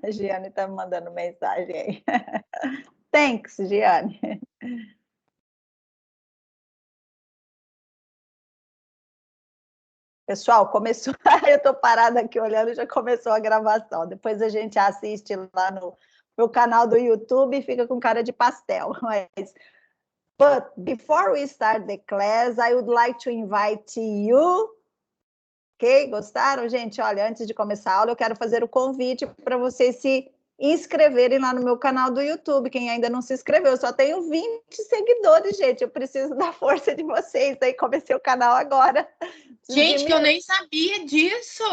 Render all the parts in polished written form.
A Giane está me mandando mensagem aí. Thanks, Giane. Pessoal, começou. Eu estou parada aqui olhando, já começou a gravação. Depois a gente assiste lá no meu canal do YouTube e fica com cara de pastel. Mas, but before we start the class, I would like to invite you. Ok? Gostaram, gente? Olha, antes de começar a aula, eu quero fazer o convite para vocês se inscreverem lá no meu canal do YouTube. Quem ainda não se inscreveu, eu só tenho 20 seguidores, gente. Eu preciso da força de vocês. Aí comecei o canal agora. Gente, que eu nem sabia disso!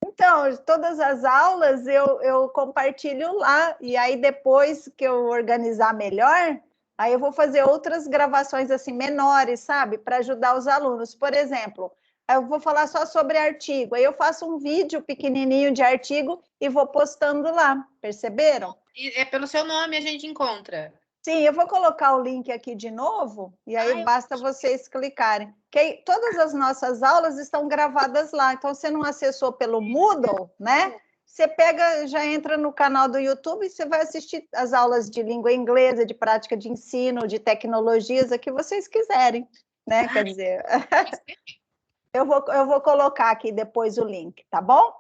Então, todas as aulas eu compartilho lá, e aí depois que eu organizar melhor, aí eu vou fazer outras gravações assim menores, sabe? Para ajudar os alunos. Por exemplo, eu vou falar só sobre artigo, aí eu faço um vídeo pequenininho de artigo e vou postando lá, perceberam? É pelo seu nome a gente encontra. Sim, eu vou colocar o link aqui de novo, e aí basta vocês clicarem. Que todas as nossas aulas estão gravadas lá, então você não acessou pelo Moodle, né? Você pega, já entra no canal do YouTube e você vai assistir as aulas de língua inglesa, de prática de ensino, de tecnologias, a que vocês quiserem, né? Quer dizer, eu vou colocar aqui depois o link, tá bom?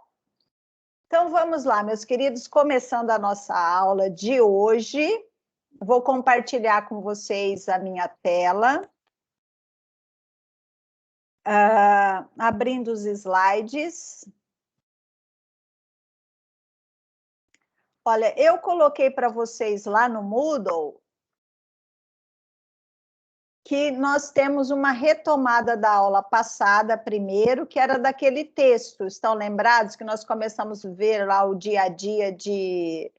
Então vamos lá, meus queridos, começando a nossa aula de hoje. Vou compartilhar com vocês a minha tela. Abrindo os slides. Olha, eu coloquei para vocês lá no Moodle que nós temos uma retomada da aula passada primeiro, que era daquele texto. Estão lembrados que nós começamos a ver lá o dia a dia de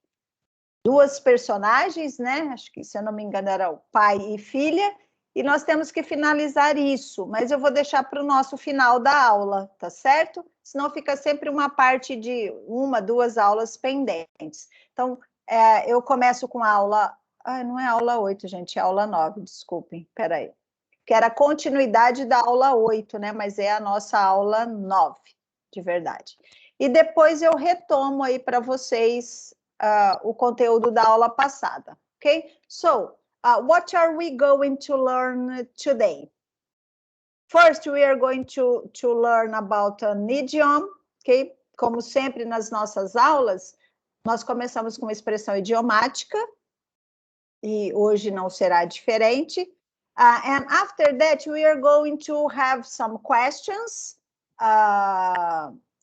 duas personagens, né? Acho que, se eu não me engano, era o pai e filha, e nós temos que finalizar isso, mas eu vou deixar para o nosso final da aula, tá certo? Senão fica sempre uma parte de uma, duas aulas pendentes. Então, eu começo com a aula... não é aula 8, gente, é aula 9, desculpem, peraí. Que era a continuidade da aula 8, né? Mas é a nossa aula 9, de verdade. E depois eu retomo aí para vocês o conteúdo da aula passada, ok? So, what are we going to learn today? First, we are going to learn about an idiom, ok? Como sempre nas nossas aulas, nós começamos com uma expressão idiomática, e hoje não será diferente. And after that, we are going to have some questions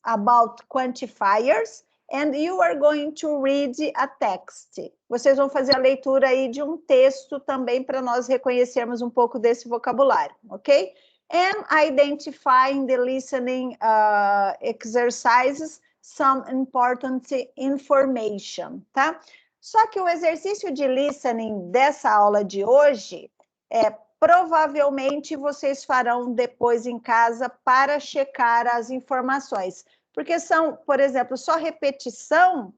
about quantifiers, and you are going to read a text. Vocês vão fazer a leitura aí de um texto também para nós reconhecermos um pouco desse vocabulário, ok? And identifying the listening exercises, some important information, tá? Só que o exercício de listening dessa aula de hoje, provavelmente vocês farão depois em casa para checar as informações. Porque são, por exemplo, só repetição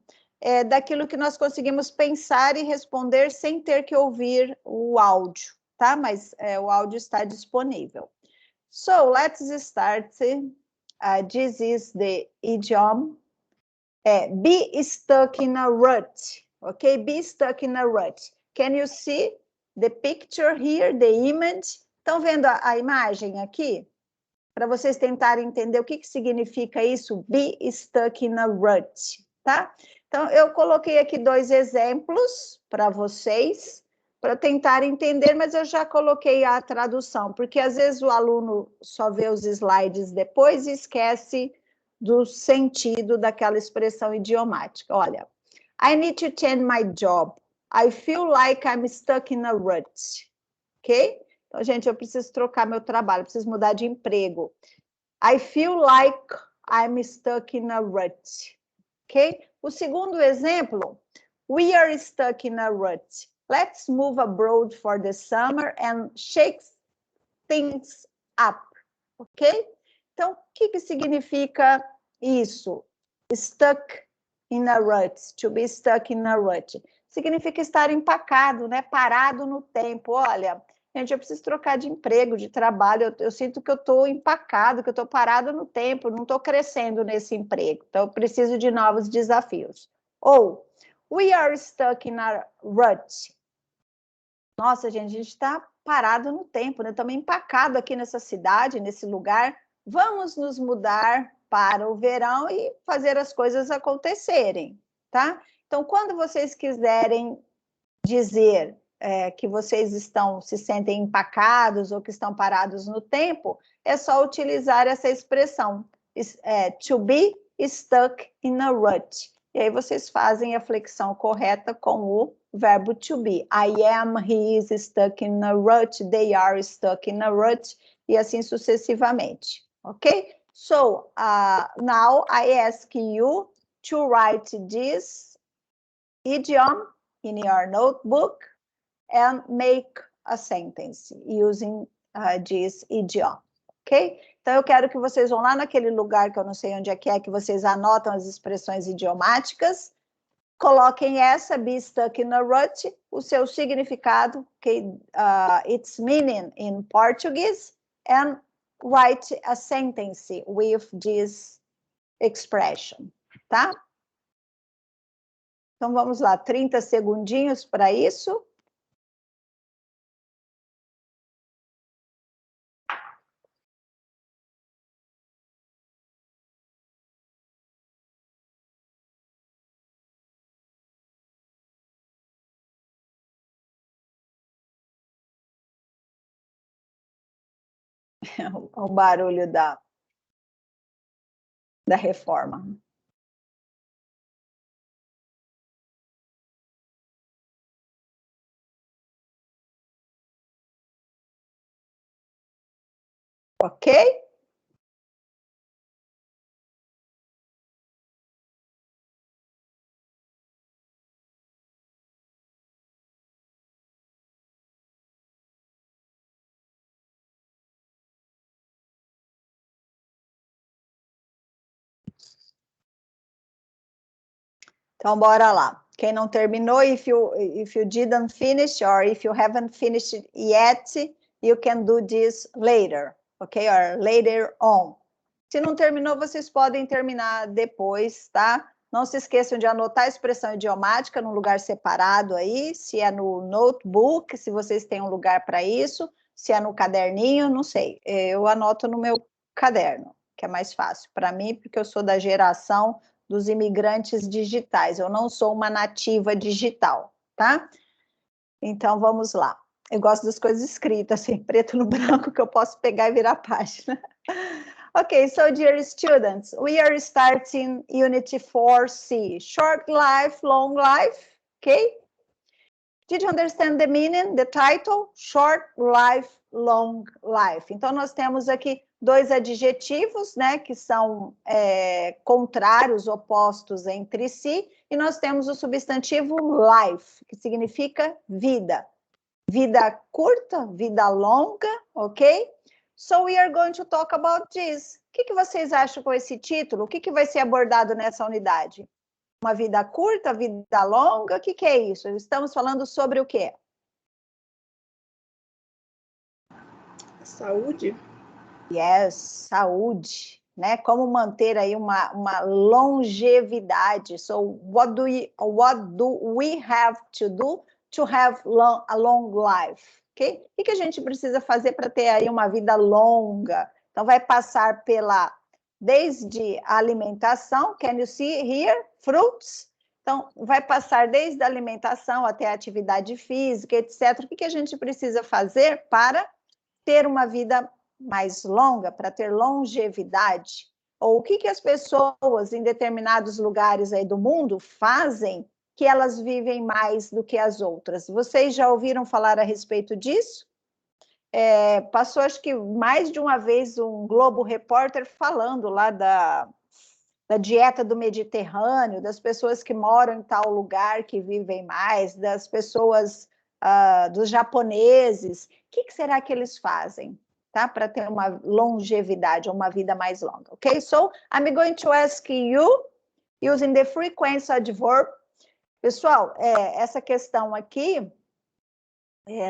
daquilo que nós conseguimos pensar e responder sem ter que ouvir o áudio, tá? Mas o áudio está disponível. So, let's start. This is the idiom. Be stuck in a rut. Okay, be stuck in a rut. Can you see the picture here, the image? Estão vendo a imagem aqui? Para vocês tentarem entender o que significa isso, be stuck in a rut, tá? Então, eu coloquei aqui 2 exemplos para vocês, para tentar entender, mas eu já coloquei a tradução, porque às vezes o aluno só vê os slides depois e esquece do sentido daquela expressão idiomática. Olha, I need to change my job. I feel like I'm stuck in a rut. Ok? Então, gente, eu preciso trocar meu trabalho, preciso mudar de emprego. I feel like I'm stuck in a rut. Ok? O segundo exemplo, we are stuck in a rut. Let's move abroad for the summer and shake things up. Ok? Então, o que significa isso? Stuck in a rut. To be stuck in a rut. Significa estar empacado, né? Parado no tempo. Olha, Gente, eu preciso trocar de emprego, de trabalho, eu sinto que eu estou empacado, que eu estou parado no tempo, não estou crescendo nesse emprego, então eu preciso de novos desafios. Ou, we are stuck in a rut. Nossa, gente, a gente está parado no tempo, né? Estamos empacados aqui nessa cidade, nesse lugar, vamos nos mudar para o verão e fazer as coisas acontecerem, tá? Então, quando vocês quiserem dizer que vocês se sentem empacados ou que estão parados no tempo, é só utilizar essa expressão, to be stuck in a rut. E aí vocês fazem a flexão correta com o verbo to be. I am, he is stuck in a rut, they are stuck in a rut, e assim sucessivamente, ok? So, now I ask you to write this idiom in your notebook and make a sentence using this idiom, ok? Então, eu quero que vocês vão lá naquele lugar que eu não sei onde é que vocês anotam as expressões idiomáticas, coloquem essa, be stuck in a rut, o seu significado, okay? Its meaning in Portuguese, and write a sentence with this expression, tá? Então, vamos lá, 30 segundinhos para isso. O barulho da reforma. Ok? Então, bora lá. Quem não terminou, if you didn't finish or if you haven't finished yet, you can do this later, ok? Or later on. Se não terminou, vocês podem terminar depois, tá? Não se esqueçam de anotar a expressão idiomática num lugar separado aí, se é no notebook, se vocês têm um lugar para isso, se é no caderninho, não sei. Eu anoto no meu caderno, que é mais fácil para mim, porque eu sou da geração dos imigrantes digitais. Eu não sou uma nativa digital, tá? Então, vamos lá. Eu gosto das coisas escritas, assim, preto no branco, que eu posso pegar e virar a página. Okay, so dear students, we are starting Unity 4C, short life, long life, okay? Did you understand the meaning, the title? Short life, long life. Então, nós temos aqui dois adjetivos, né, que são contrários, opostos entre si, e nós temos o substantivo life, que significa vida. Vida curta, vida longa, ok? So we are going to talk about this. O que vocês acham com esse título? O que vai ser abordado nessa unidade? Uma vida curta, vida longa? O que é isso? Estamos falando sobre o quê? Saúde. Yes, saúde, né? Como manter aí uma longevidade. So, what do we have to do to have a long life? Okay? O que a gente precisa fazer para ter aí uma vida longa? Então, vai passar desde a alimentação, can you see here? Fruits. Então, vai passar desde a alimentação até a atividade física, etc. O que a gente precisa fazer para ter uma vida mais longa, para ter longevidade? Ou o que as pessoas em determinados lugares aí do mundo fazem que elas vivem mais do que as outras? Vocês já ouviram falar a respeito disso? Passou, acho que mais de uma vez, um Globo Repórter falando lá da dieta do Mediterrâneo, das pessoas que moram em tal lugar, que vivem mais, das pessoas, dos japoneses. O que será que eles fazem, tá? Para ter uma longevidade, uma vida mais longa, ok? So, I'm going to ask you, using the frequency adverb. Pessoal, essa questão aqui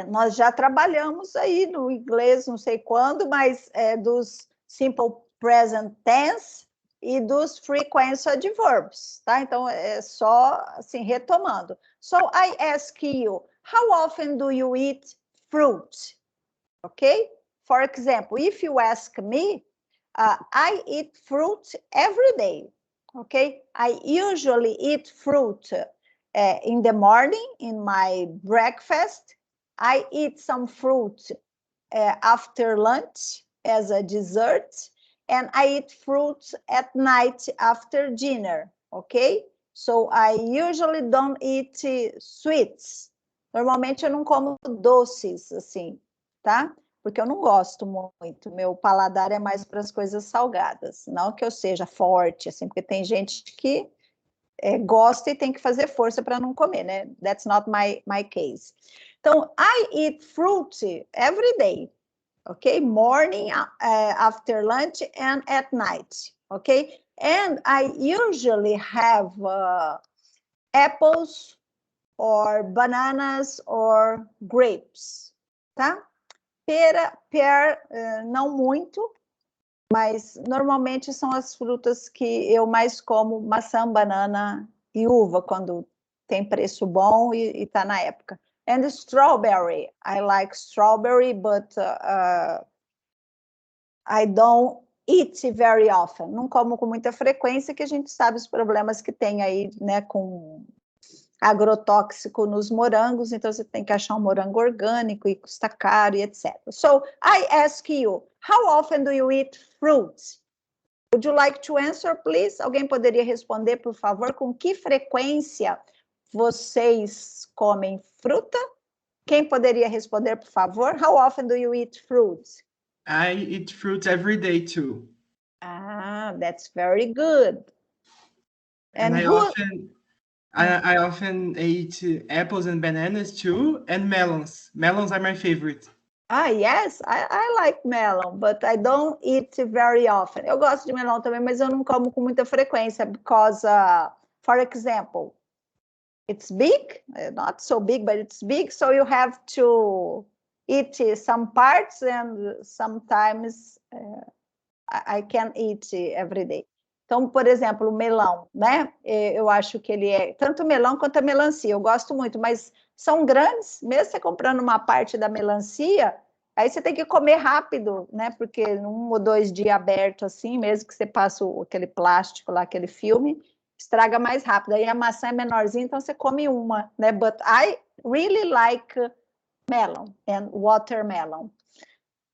Nós já trabalhamos aí no inglês, não sei quando, mas dos simple present tense e dos frequent adverbs, tá? Então, é só, assim, retomando. So, I ask you, how often do you eat fruit? Okay? For example, if you ask me, I eat fruit every day, okay? I usually eat fruit in the morning, in my breakfast. I eat some fruit after lunch as a dessert, and I eat fruit at night after dinner, okay? So I usually don't eat sweets. Normalmente eu não como doces, assim, tá? Porque eu não gosto muito. Meu paladar é mais para as coisas salgadas. Não que eu seja forte, assim, porque tem gente que gosta e tem que fazer força para não comer, né? That's not my case. Então, I eat fruit every day, okay? Morning, after lunch, and at night, okay? And I usually have apples or bananas or grapes, tá? Pera, não muito, mas normalmente são as frutas que eu mais como, maçã, banana e uva, quando tem preço bom e está na época. And strawberry, I like strawberry, but I don't eat very often. Não como com muita frequência, que a gente sabe os problemas que tem aí, né, com agrotóxico nos morangos, então você tem que achar um morango orgânico e custa caro e etc. So, I ask you, how often do you eat fruit? Would you like to answer, please? Alguém poderia responder, por favor, com que frequência vocês comem fruta? Quem poderia responder, por favor? How often do you eat fruit? I eat fruit every day too. Ah, that's very good. And I often eat apples and bananas too, and melons. Melons are my favorite. Yes, I like melon, but I don't eat very often. Eu gosto de melão também, mas eu não como com muita frequência, because, for example, it's big, not so big, but it's big, so you have to eat some parts, and sometimes I can eat every day. Então, por exemplo, o melão, né? Eu acho que ele é tanto melão quanto a melancia. Eu gosto muito, mas são grandes, mesmo você comprando uma parte da melancia, aí você tem que comer rápido, né? Porque 1 ou 2 dias aberto assim, mesmo que você passe aquele plástico lá, aquele filme, estraga mais rápido. Aí a maçã é menorzinha, então você come uma, né? But I really like melon and watermelon.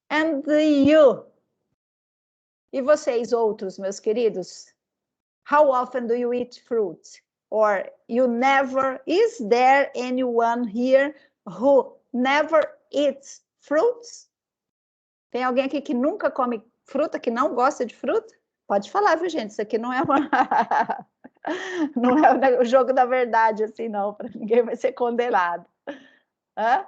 And you? E vocês outros, meus queridos? How often do you eat fruit? Or you never, is there anyone here who never eats fruits? Tem alguém aqui que nunca come fruta, que não gosta de fruta? Pode falar, viu, gente? Isso aqui não é não é o jogo da verdade, assim, não. Para ninguém vai ser condenado. Hã?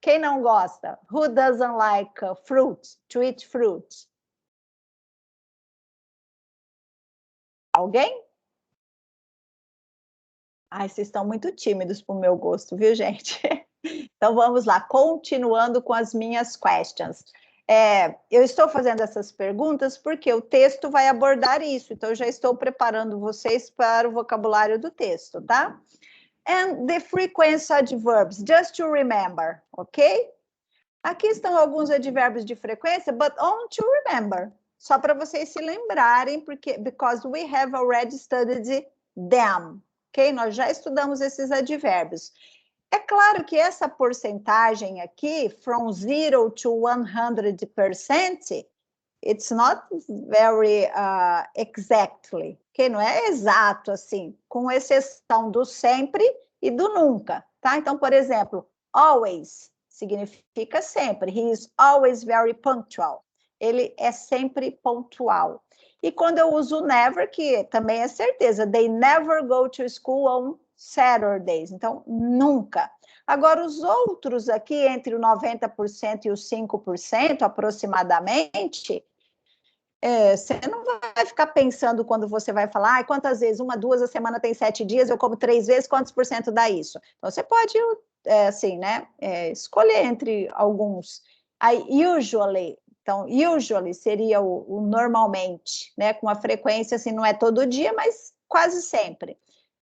Quem não gosta? Who doesn't like fruit, to eat fruit? Alguém? Ai, vocês estão muito tímidos para o meu gosto, viu, gente? Então, vamos lá, continuando com as minhas questions. Eu estou fazendo essas perguntas porque o texto vai abordar isso, então eu já estou preparando vocês para o vocabulário do texto, tá? And the frequent adverbs, just to remember, ok? Aqui estão alguns advérbios de frequência, but only to remember. Só para vocês se lembrarem, because we have already studied them, ok? Nós já estudamos esses advérbios. É claro que essa porcentagem aqui, from 0 to 100%, it's not very exactly, ok? Não é exato assim, com exceção do sempre e do nunca, tá? Então, por exemplo, always significa sempre. He is always very punctual. Ele é sempre pontual. E quando eu uso never, que também é certeza, they never go to school on Saturdays. Então, nunca. Agora, os outros aqui, entre o 90% e os 5%, aproximadamente, você não vai ficar pensando quando você vai falar, quantas vezes? 1, 2, a semana tem 7 dias, eu como 3 vezes, quantos por cento dá isso? Então, você pode assim, né? Escolher entre alguns. I usually, então, usually seria o normalmente, né? Com uma frequência, assim, não é todo dia, mas quase sempre.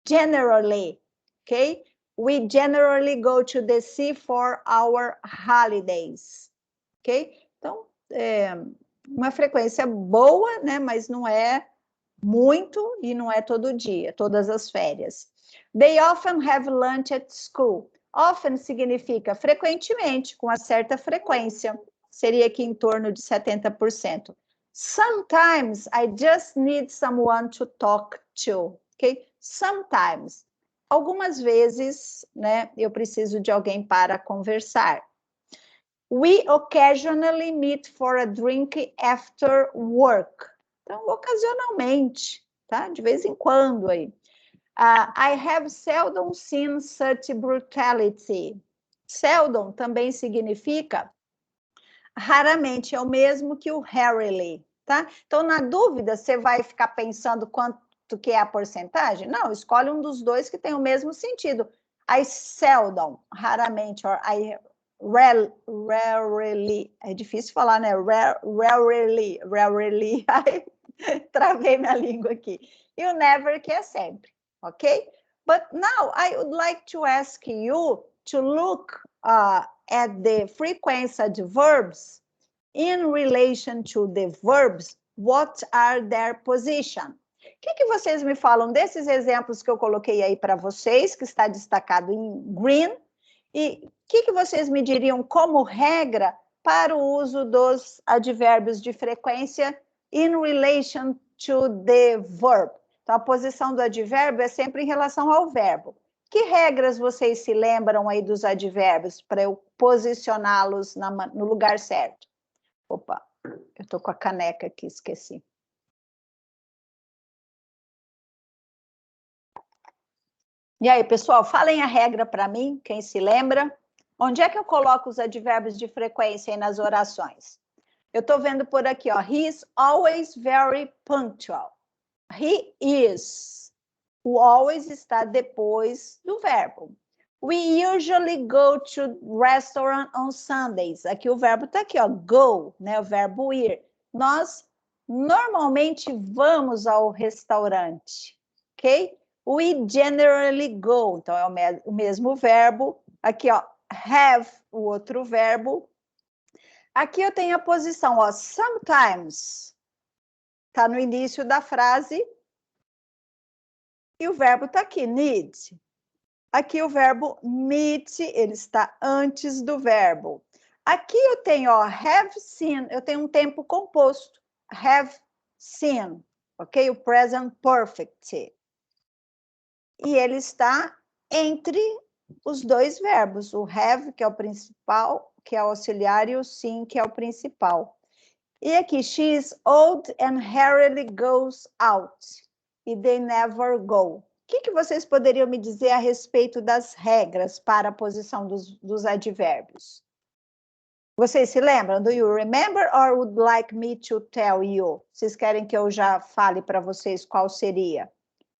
Generally, ok? We generally go to the sea for our holidays, ok? Então, uma frequência boa, né? Mas não é muito e não é todo dia, todas as férias. They often have lunch at school. Often significa frequentemente, com uma certa frequência. Seria aqui em torno de 70%. Sometimes I just need someone to talk to. Ok? Sometimes. Algumas vezes, né, eu preciso de alguém para conversar. We occasionally meet for a drink after work. Então, ocasionalmente, tá? De vez em quando aí. I have seldom seen such brutality. Seldom também significa raramente, é o mesmo que o rarely, tá? Então, na dúvida, você vai ficar pensando quanto que é a porcentagem? Não, escolhe um dos dois que tem o mesmo sentido. I seldom, raramente, or I rarely, é difícil falar, né? Rarely, ai, travei minha língua aqui. E o never, que é sempre, ok? But now, I would like to ask you to look at the frequency adverbs in relation to the verbs, what are their position? O que vocês me falam desses exemplos que eu coloquei aí para vocês, que está destacado em green, e o que vocês me diriam como regra para o uso dos advérbios de frequência in relation to the verb? Então, a posição do advérbio é sempre em relação ao verbo. Que regras vocês se lembram aí dos advérbios para eu posicioná-los no lugar certo? Opa, eu estou com a caneca aqui, esqueci. E aí, pessoal, falem a regra para mim, quem se lembra. Onde é que eu coloco os advérbios de frequência aí nas orações? Eu estou vendo por aqui, ó. He is always very punctual. He is. O always está depois do verbo. We usually go to restaurant on Sundays. Aqui o verbo está aqui, ó, go, né? O verbo ir. Nós normalmente vamos ao restaurante, ok? We generally go. Então, é o mesmo verbo. Aqui, ó, have, o outro verbo. Aqui eu tenho a posição, ó, sometimes. Está no início da frase. E o verbo está aqui, need. Aqui o verbo meet, ele está antes do verbo. Aqui eu tenho, ó, have seen, eu tenho um tempo composto. Have seen, ok? O present perfect. E ele está entre os dois verbos. O have, que é o principal, que é o auxiliar, e o seen, que é o principal. E aqui, she is old and rarely goes out. E they never go. O que vocês poderiam me dizer a respeito das regras para a posição dos advérbios? Vocês se lembram? Do you remember or would like me to tell you? Vocês querem que eu já fale para vocês qual seria?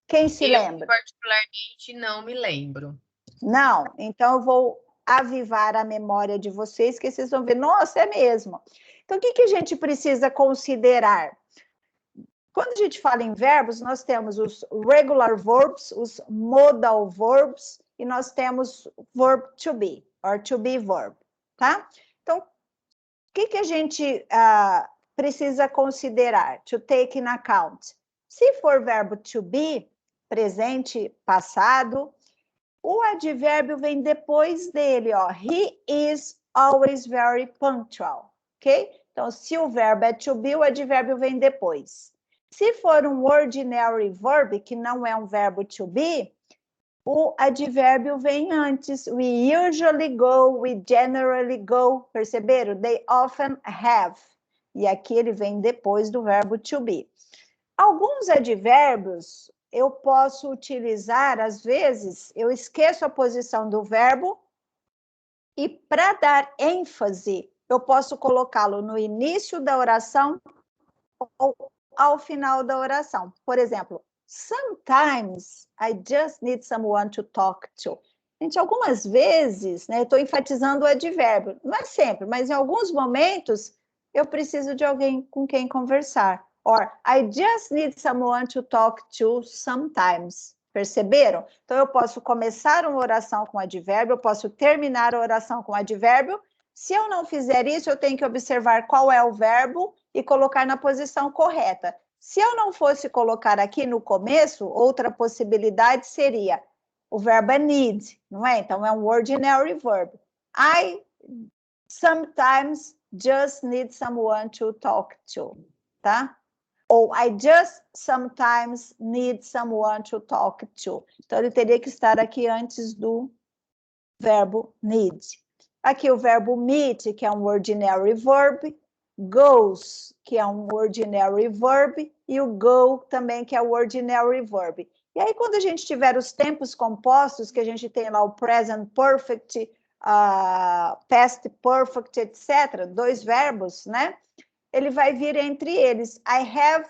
Quem se lembra? Eu particularmente não me lembro. Não? Então eu vou avivar a memória de vocês, que vocês vão ver, nossa, é mesmo. Então, o que a gente precisa considerar? Quando a gente fala em verbos, nós temos os regular verbs, os modal verbs, e nós temos verb to be, or to be verb, tá? Então, o que a gente precisa considerar? To take in account. Se for verbo to be, presente, passado, o advérbio vem depois dele, ó. He is always very punctual, ok? Então, se o verbo é to be, o advérbio vem depois. Se for um ordinary verb, que não é um verbo to be, o advérbio vem antes. We usually go, we generally go. Perceberam? They often have. E aqui ele vem depois do verbo to be. Alguns advérbios eu posso utilizar, às vezes, eu esqueço a posição do verbo e, para dar ênfase, eu posso colocá-lo no início da oração ou ao final da oração. Por exemplo, sometimes I just need someone to talk to. Gente, algumas vezes, né, eu estou enfatizando o advérbio, não é sempre, mas em alguns momentos eu preciso de alguém com quem conversar. Or, I just need someone to talk to sometimes. Perceberam? Então, eu posso começar uma oração com advérbio, eu posso terminar a oração com advérbio. Se eu não fizer isso, eu tenho que observar qual é o verbo e colocar na posição correta. Se eu não fosse colocar aqui no começo, outra possibilidade seria o verbo é need, não é? Então, é um ordinary verb. I sometimes just need someone to talk to, tá? Ou I just sometimes need someone to talk to. Então, ele teria que estar aqui antes do verbo need. Aqui o verbo meet, que é um ordinary verb, goes, que é um ordinary verb, e o go também, que é o ordinary verb. E aí, quando a gente tiver os tempos compostos, que a gente tem lá o present perfect, past perfect, etc., 2 verbos, né? Ele vai vir entre eles. I have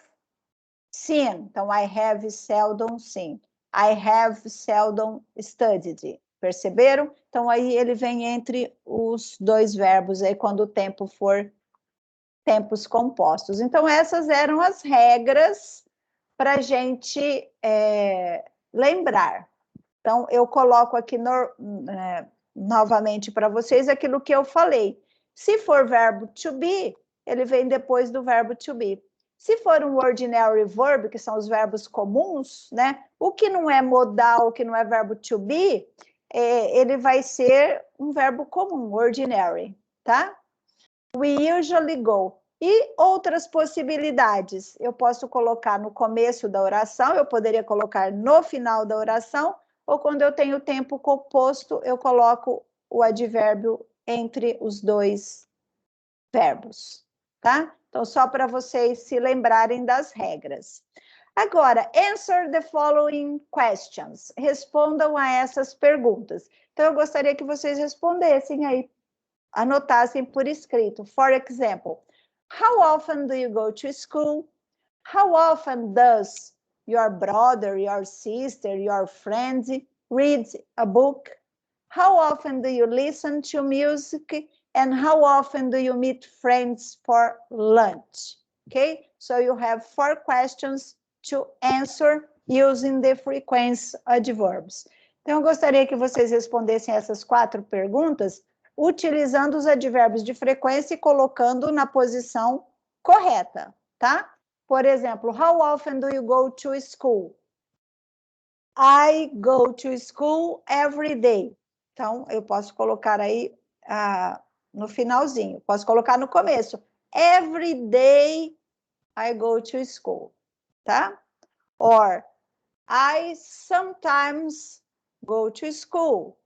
seen. Então, I have seldom seen. I have seldom studied. Perceberam? Então, aí ele vem entre os 2 verbos, aí quando o tempo for tempos compostos. Então, essas eram as regras para a gente lembrar. Então, eu coloco aqui novamente para vocês aquilo que eu falei. Se for verbo to be, ele vem depois do verbo to be. Se for um ordinary verb, que são os verbos comuns, né? O que não é modal, o que não é verbo to be, ele vai ser um verbo comum, ordinary, tá? We usually go. E outras possibilidades? Eu posso colocar no começo da oração, eu poderia colocar no final da oração, ou quando eu tenho tempo composto, eu coloco o advérbio entre os 2 verbos, tá? Então, só para vocês se lembrarem das regras. Agora, answer the following questions. Respondam a essas perguntas. Então, eu gostaria que vocês respondessem aí, anotassem por escrito. For example, how often do you go to school? How often does your brother, your sister, your friend read a book? How often do you listen to music? And how often do you meet friends for lunch? Okay, so you have 4 questions to answer using the frequency adverbs. Então, eu gostaria que vocês respondessem essas 4 perguntas utilizando os advérbios de frequência e colocando na posição correta, tá? Por exemplo, how often do you go to school? I go to school every day. Então, eu posso colocar aí no finalzinho. Posso colocar no começo. Every day I go to school, tá? Or, I sometimes go to school.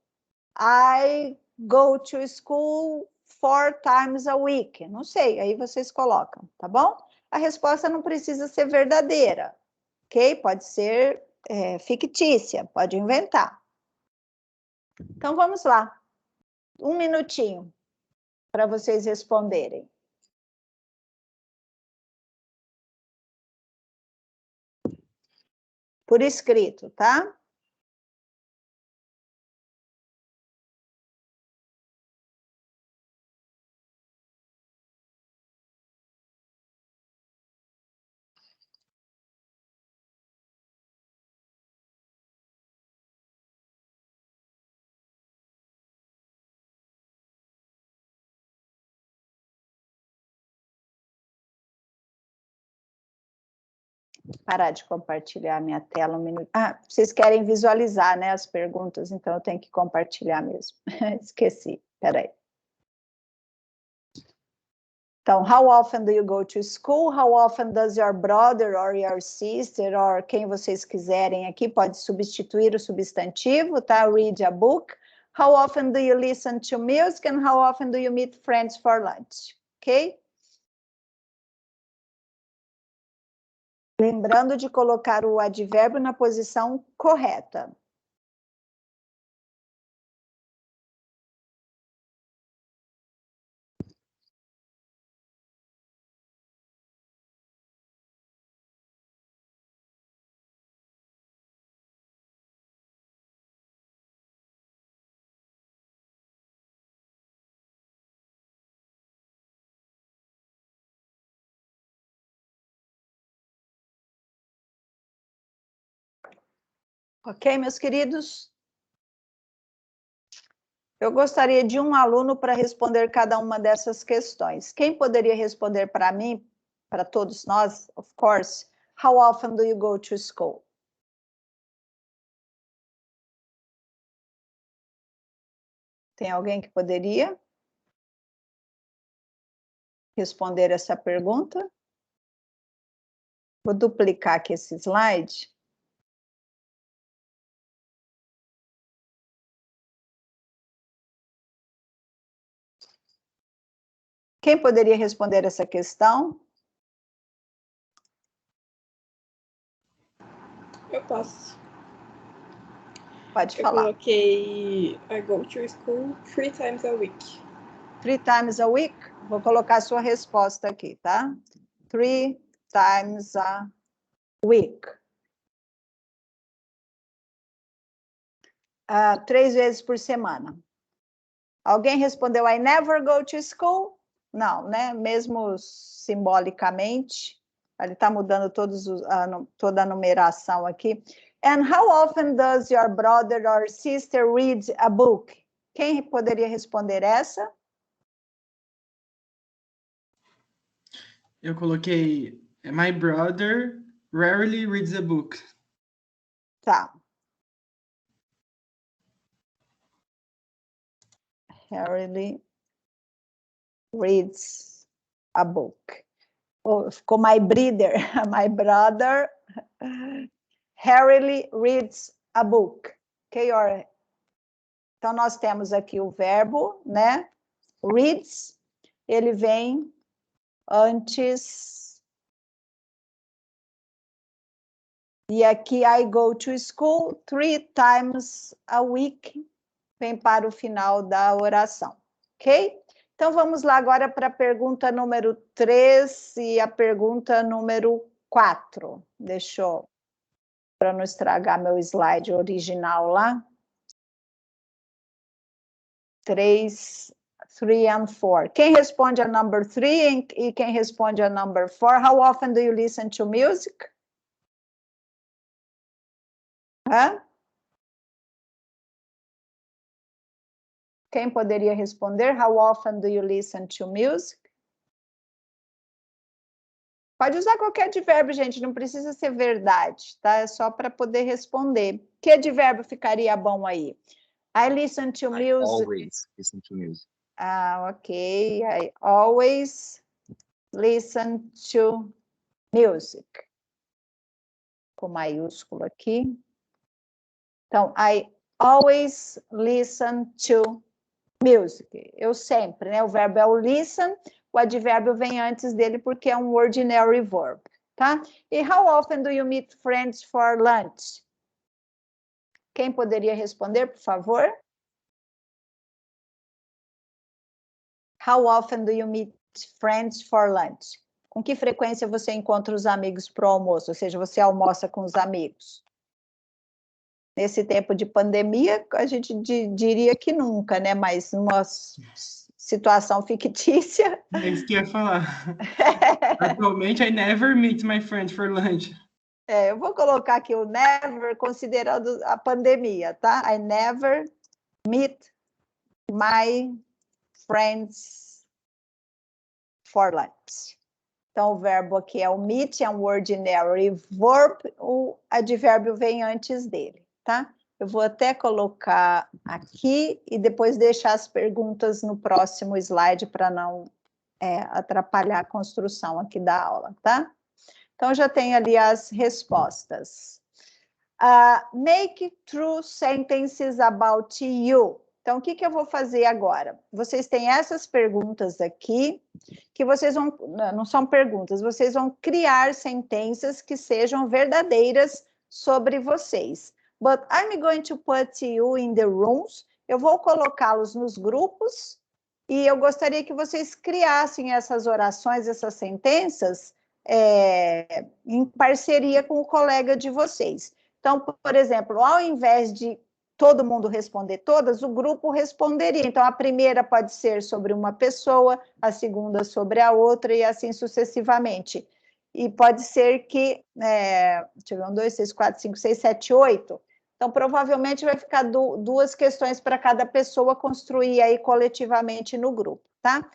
I go to school 4 times a week. Não sei, aí vocês colocam, tá bom? A resposta não precisa ser verdadeira, ok? Pode ser fictícia, pode inventar. Então, vamos lá. 1 minutinho para vocês responderem. Por escrito, tá? Parar de compartilhar minha tela um minuto. Vocês querem visualizar, né, as perguntas, então eu tenho que compartilhar mesmo. Esqueci, peraí. Então, how often do you go to school? How often does your brother or your sister, or quem vocês quiserem aqui, pode substituir o substantivo, tá? Read a book. How often do you listen to music? And how often do you meet friends for lunch? Ok? Lembrando de colocar o advérbio na posição correta. Ok, meus queridos? Eu gostaria de um aluno para responder cada uma dessas questões. Quem poderia responder para mim, para todos nós, of course, how often do you go to school? Tem alguém que poderia responder essa pergunta? Vou duplicar aqui esse slide. Quem poderia responder essa questão? Eu posso. Pode Eu falar. coloquei I go to school 3 times a week. 3 times a week? Vou colocar a sua resposta aqui, tá? 3 times a week. 3 vezes por semana. Alguém respondeu I never go to school? Não, né? Mesmo simbolicamente. Ele está mudando toda a numeração aqui. And how often does your brother or sister read a book? Quem poderia responder essa? Eu coloquei my brother rarely reads a book. Tá. Rarely reads a book. Ficou my brother rarely reads a book. Okay, então, nós temos aqui o verbo, né? Reads, ele vem antes. E aqui, I go to school 3 times a week, vem para o final da oração, ok? Então, vamos lá agora para a pergunta número 3 e a pergunta número 4. Deixa eu, para não estragar meu slide original lá. 3 and 4. Quem responde a number 3 e quem responde a number 4? How often do you listen to music? Hã? Quem poderia responder? How often do you listen to music? Pode usar qualquer advérbio, gente, não precisa ser verdade, tá? É só para poder responder. Que advérbio ficaria bom aí? I listen to music. I always listen to music. Ok. I always listen to music. Com maiúsculo aqui. Então, I always listen to music. Eu sempre, né? O verbo é o listen, o advérbio vem antes dele porque é um ordinary verb, tá? E how often do you meet friends for lunch? Quem poderia responder, por favor? How often do you meet friends for lunch? Com que frequência você encontra os amigos para o almoço? Ou seja, você almoça com os amigos? Nesse tempo de pandemia, a gente diria que nunca, né? Mas numa situação fictícia... É isso que eu ia falar. Atualmente, I never meet my friends for lunch. Eu vou colocar aqui o never, considerando a pandemia, tá? I never meet my friends for lunch. Então, o verbo aqui é o meet, é um ordinary verb, o advérbio vem antes dele, tá? Eu vou até colocar aqui e depois deixar as perguntas no próximo slide para não atrapalhar a construção aqui da aula, tá? Então, já tem ali as respostas. Make true sentences about you. Então, o que eu vou fazer agora? Vocês têm essas perguntas aqui, que vocês vão... Não são perguntas, vocês vão criar sentenças que sejam verdadeiras sobre vocês. But I'm going to put you in the rooms. Eu vou colocá-los nos grupos e eu gostaria que vocês criassem essas orações, essas sentenças, em parceria com o colega de vocês. Então, por exemplo, ao invés de todo mundo responder todas, o grupo responderia. Então, a primeira pode ser sobre uma pessoa, a segunda sobre a outra e assim sucessivamente. E pode ser que, deixa eu ver, 1, 2, 3, 4, 5, 6, 7, 8, Então, provavelmente vai ficar duas questões para cada pessoa construir aí coletivamente no grupo, tá?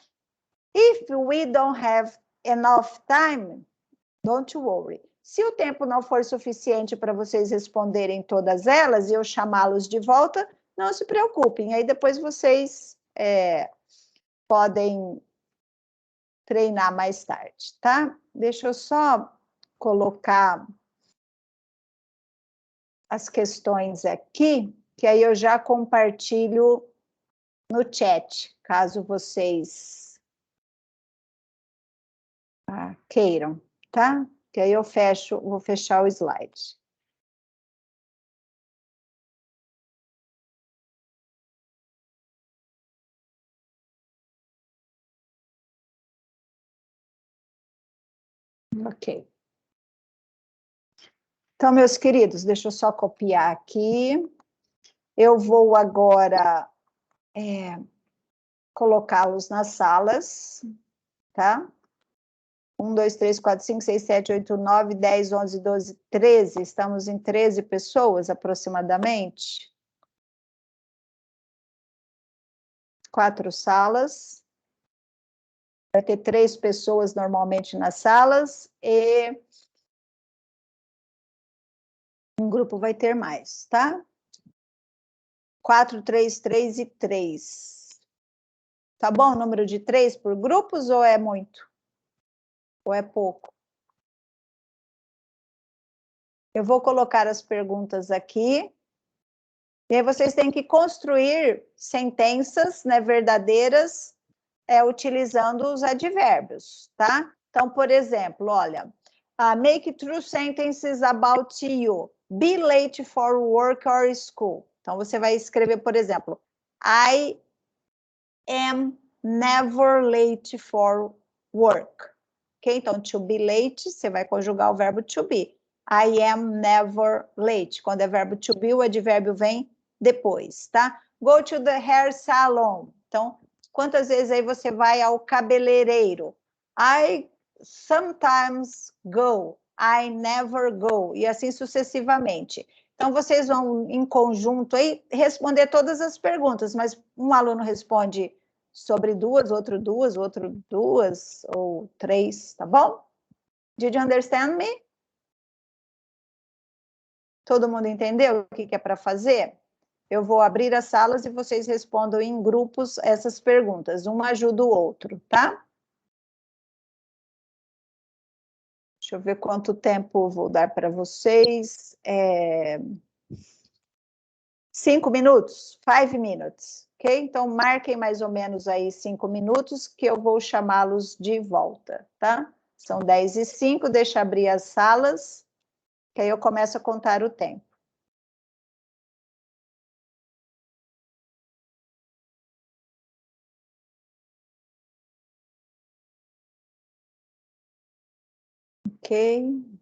If we don't have enough time, don't worry. Se o tempo não for suficiente para vocês responderem todas elas e eu chamá-los de volta, não se preocupem. Aí depois vocês podem treinar mais tarde, tá? Deixa eu só colocar as questões aqui, que aí eu já compartilho no chat, caso vocês queiram, tá? Que aí eu vou fechar o slide. Ok. Então, meus queridos, deixa eu só copiar aqui. Eu vou agora colocá-los nas salas, tá? 1, 2, 3, 4, 5, 6, 7, 8, 9, 10, 11, 12, 13. Estamos em 13 pessoas, aproximadamente. 4 salas. Vai ter 3 pessoas normalmente nas salas e um grupo vai ter mais, tá? 4, 3, 3 e 3. Tá bom o número de 3 por grupos ou é muito? Ou é pouco? Eu vou colocar as perguntas aqui. E aí vocês têm que construir sentenças, né, verdadeiras, utilizando os advérbios, tá? Então, por exemplo, olha, make true sentences about you. Be late for work or school. Então, você vai escrever, por exemplo, I am never late for work. Ok? Então, to be late, você vai conjugar o verbo to be. I am never late. Quando é verbo to be, o advérbio vem depois, tá? Go to the hair salon. Então, quantas vezes aí você vai ao cabeleireiro? I sometimes go. I never go. E assim sucessivamente. Então, vocês vão, em conjunto, aí, responder todas as perguntas, mas um aluno responde sobre duas, outro duas, ou 3, tá bom? Did you understand me? Todo mundo entendeu o que é para fazer? Eu vou abrir as salas e vocês respondam em grupos essas perguntas. Um ajuda o outro, tá? Deixa eu ver quanto tempo vou dar para vocês. 5 minutos? 5 minutes, ok? Então, marquem mais ou menos aí 5 minutos que eu vou chamá-los de volta, tá? São 10h05, deixa eu abrir as salas, que aí eu começo a contar o tempo. Ok.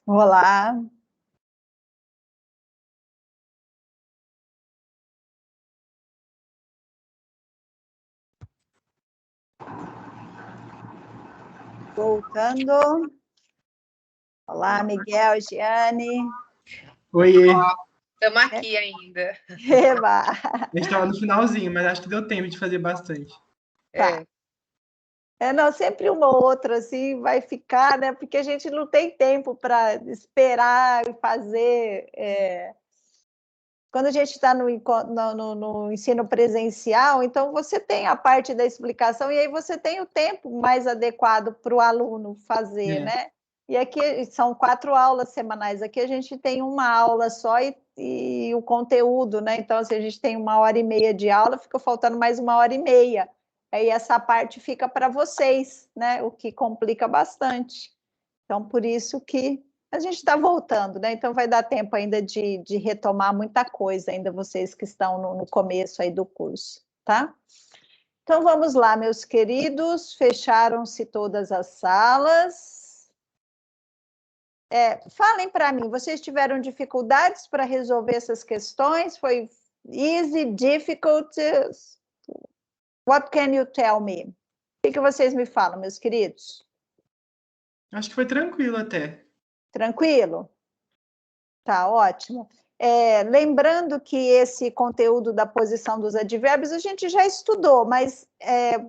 Olá. Voltando. Olá, Miguel, Giane. Oiê. Estamos aqui ainda. Eba. A gente estava no finalzinho, mas acho que deu tempo de fazer bastante. Tá. Não, sempre uma ou outra assim vai ficar, né? Porque a gente não tem tempo para esperar e fazer. Quando a gente está no ensino presencial, então você tem a parte da explicação e aí você tem o tempo mais adequado para o aluno fazer, né? E aqui são 4 aulas semanais, aqui a gente tem uma aula só e o conteúdo, né? Então, se a gente tem 1h30 de aula, fica faltando mais 1h30. Aí essa parte fica para vocês, né? O que complica bastante. Então, por isso que a gente está voltando, né? Então vai dar tempo ainda de retomar muita coisa, ainda vocês que estão no começo aí do curso, tá? Então, vamos lá, meus queridos. Fecharam-se todas as salas. Falem para mim, vocês tiveram dificuldades para resolver essas questões? Foi easy, difficult? What can you tell me? O que vocês me falam, meus queridos? Acho que foi tranquilo até. Tranquilo? Tá, ótimo. Lembrando que esse conteúdo da posição dos advérbios a gente já estudou, mas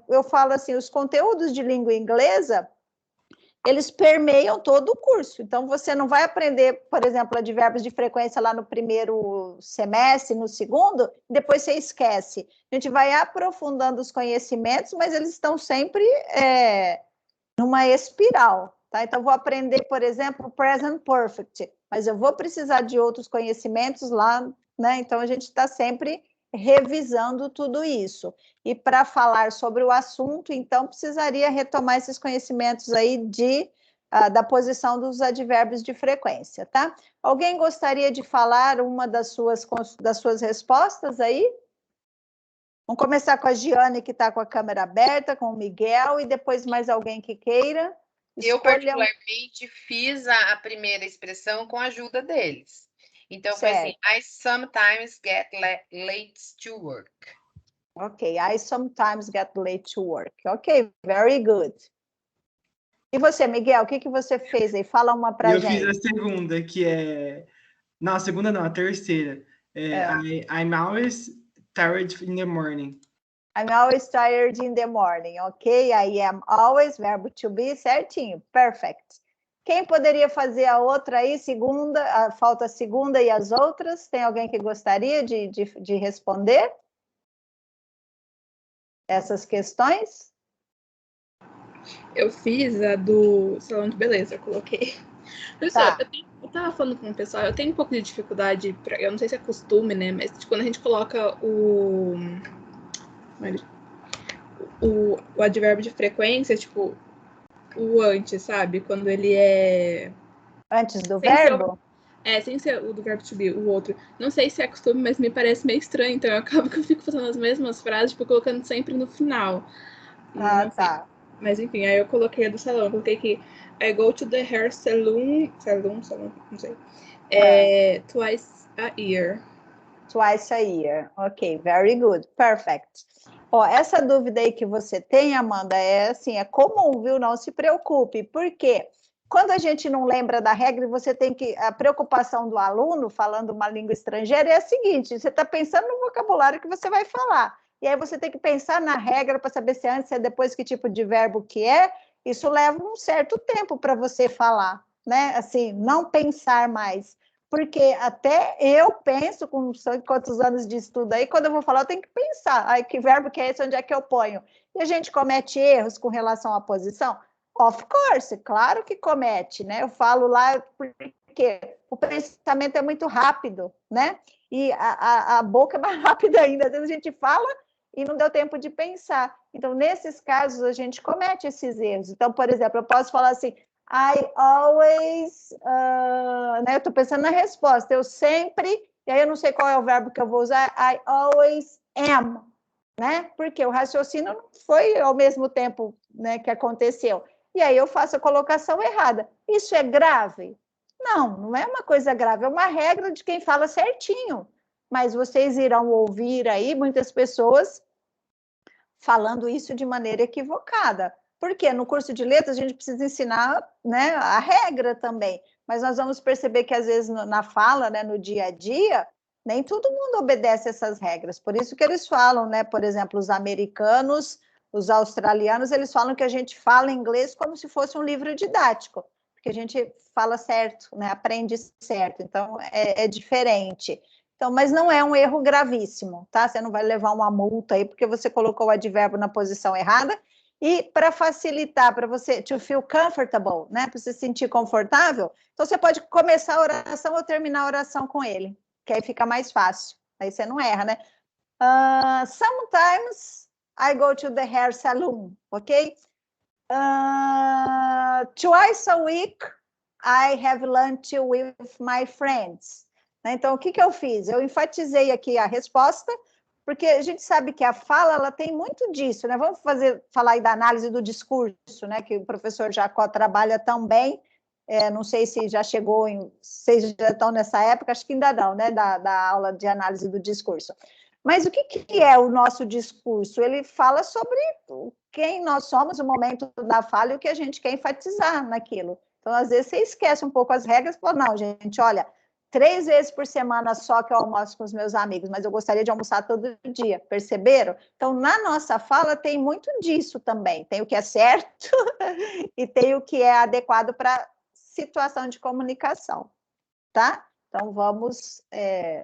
eu falo assim, os conteúdos de língua inglesa, eles permeiam todo o curso. Então, você não vai aprender, por exemplo, advérbios de frequência lá no primeiro semestre, no segundo, depois você esquece. A gente vai aprofundando os conhecimentos, mas eles estão sempre numa espiral. Tá? Então, vou aprender, por exemplo, present perfect, mas eu vou precisar de outros conhecimentos lá, né? Então, a gente está sempre revisando tudo isso. E para falar sobre o assunto, então, precisaria retomar esses conhecimentos aí da posição dos advérbios de frequência, tá? Alguém gostaria de falar uma das suas respostas aí? Vamos começar com a Giane, que está com a câmera aberta, com o Miguel, e depois mais alguém que queira. Eu, particularmente, fiz a primeira expressão com a ajuda deles. Então, foi assim, I sometimes get late to work. Ok, I sometimes get late to work. Ok, very good. E você, Miguel, o que você fez aí? Fala uma pra gente. Eu fiz a segunda, que é... Não, a segunda não, a terceira. I'm always tired in the morning. I'm always tired in the morning, ok? I am always, verbo to be, certinho, perfect. Quem poderia fazer a outra aí, segunda, falta a segunda e as outras? Tem alguém que gostaria de responder essas questões? Eu fiz a do salão de beleza, eu coloquei. Pessoal, eu tava falando com o pessoal, eu tenho um pouco de dificuldade, eu não sei se é costume, né? Mas quando a gente coloca o advérbio de frequência, tipo, o antes, sabe? Quando ele é... Antes do verbo? Sem ser o do verbo to be, o outro. Não sei se é costume, mas me parece meio estranho, então eu acabo que eu fico fazendo as mesmas frases, tipo, colocando sempre no final. Tá. Mas enfim, aí eu coloquei a do salão, eu coloquei que I go to the hair salon, não sei. Twice a year. Twice a year. Ok, very good, perfect. Essa dúvida aí que você tem, Amanda, é comum, viu? Não se preocupe. Por quê? Quando a gente não lembra da regra, a preocupação do aluno, falando uma língua estrangeira, é a seguinte: você está pensando no vocabulário que você vai falar. E aí você tem que pensar na regra para saber se é antes, se é depois, que tipo de verbo que é. Isso leva um certo tempo para você falar, né? Assim, não pensar mais. Porque até eu penso, com não sei quantos anos de estudo aí, quando eu vou falar, eu tenho que pensar. Ai, que verbo que é esse? Onde é que eu ponho? E a gente comete erros com relação à posição? Of course, claro que comete, né? Eu falo lá porque o pensamento é muito rápido, né? E a boca é mais rápida ainda. Às vezes a gente fala e não deu tempo de pensar. Então, nesses casos, a gente comete esses erros. Então, por exemplo, eu posso falar assim, I always... né? Eu estou pensando na resposta. Eu sempre... E aí eu não sei qual é o verbo que eu vou usar. I always am. Né? Porque o raciocínio não foi ao mesmo tempo, né, que aconteceu. E aí eu faço a colocação errada. Isso é grave? Não, não é uma coisa grave. É uma regra de quem fala certinho. Mas vocês irão ouvir aí muitas pessoas falando isso de maneira equivocada. Porque no curso de letras a gente precisa ensinar, né, a regra também. Mas nós vamos perceber que, às vezes, na fala, né, no dia a dia, nem todo mundo obedece essas regras. Por isso que eles falam, né, por exemplo, os americanos, os australianos, eles falam que a gente fala inglês como se fosse um livro didático, porque a gente fala certo, né, aprende certo. Então, é diferente. Então, mas não é um erro gravíssimo, tá? Você não vai levar uma multa aí porque você colocou o advérbio na posição errada. E para facilitar, para você to feel comfortable, né? Para você se sentir confortável, então você pode começar a oração ou terminar a oração com ele, que aí fica mais fácil. Aí você não erra, né? Sometimes I go to the hair salon, ok? Twice a week I have lunch with my friends. Então, o que eu fiz? Eu enfatizei aqui a resposta porque a gente sabe que a fala, ela tem muito disso, né? Vamos falar aí da análise do discurso, né? Que o professor Jacó trabalha tão bem. Não sei se já chegou, vocês já estão nessa época, acho que ainda não, né? Da aula de análise do discurso. Mas o que é o nosso discurso? Ele fala sobre quem nós somos, o momento da fala e o que a gente quer enfatizar naquilo. Então, às vezes, você esquece um pouco as regras e fala, não, gente, olha, 3 vezes por semana só que eu almoço com os meus amigos, mas eu gostaria de almoçar todo dia, perceberam? Então, na nossa fala tem muito disso também, tem o que é certo e tem o que é adequado para situação de comunicação, tá? Então, vamos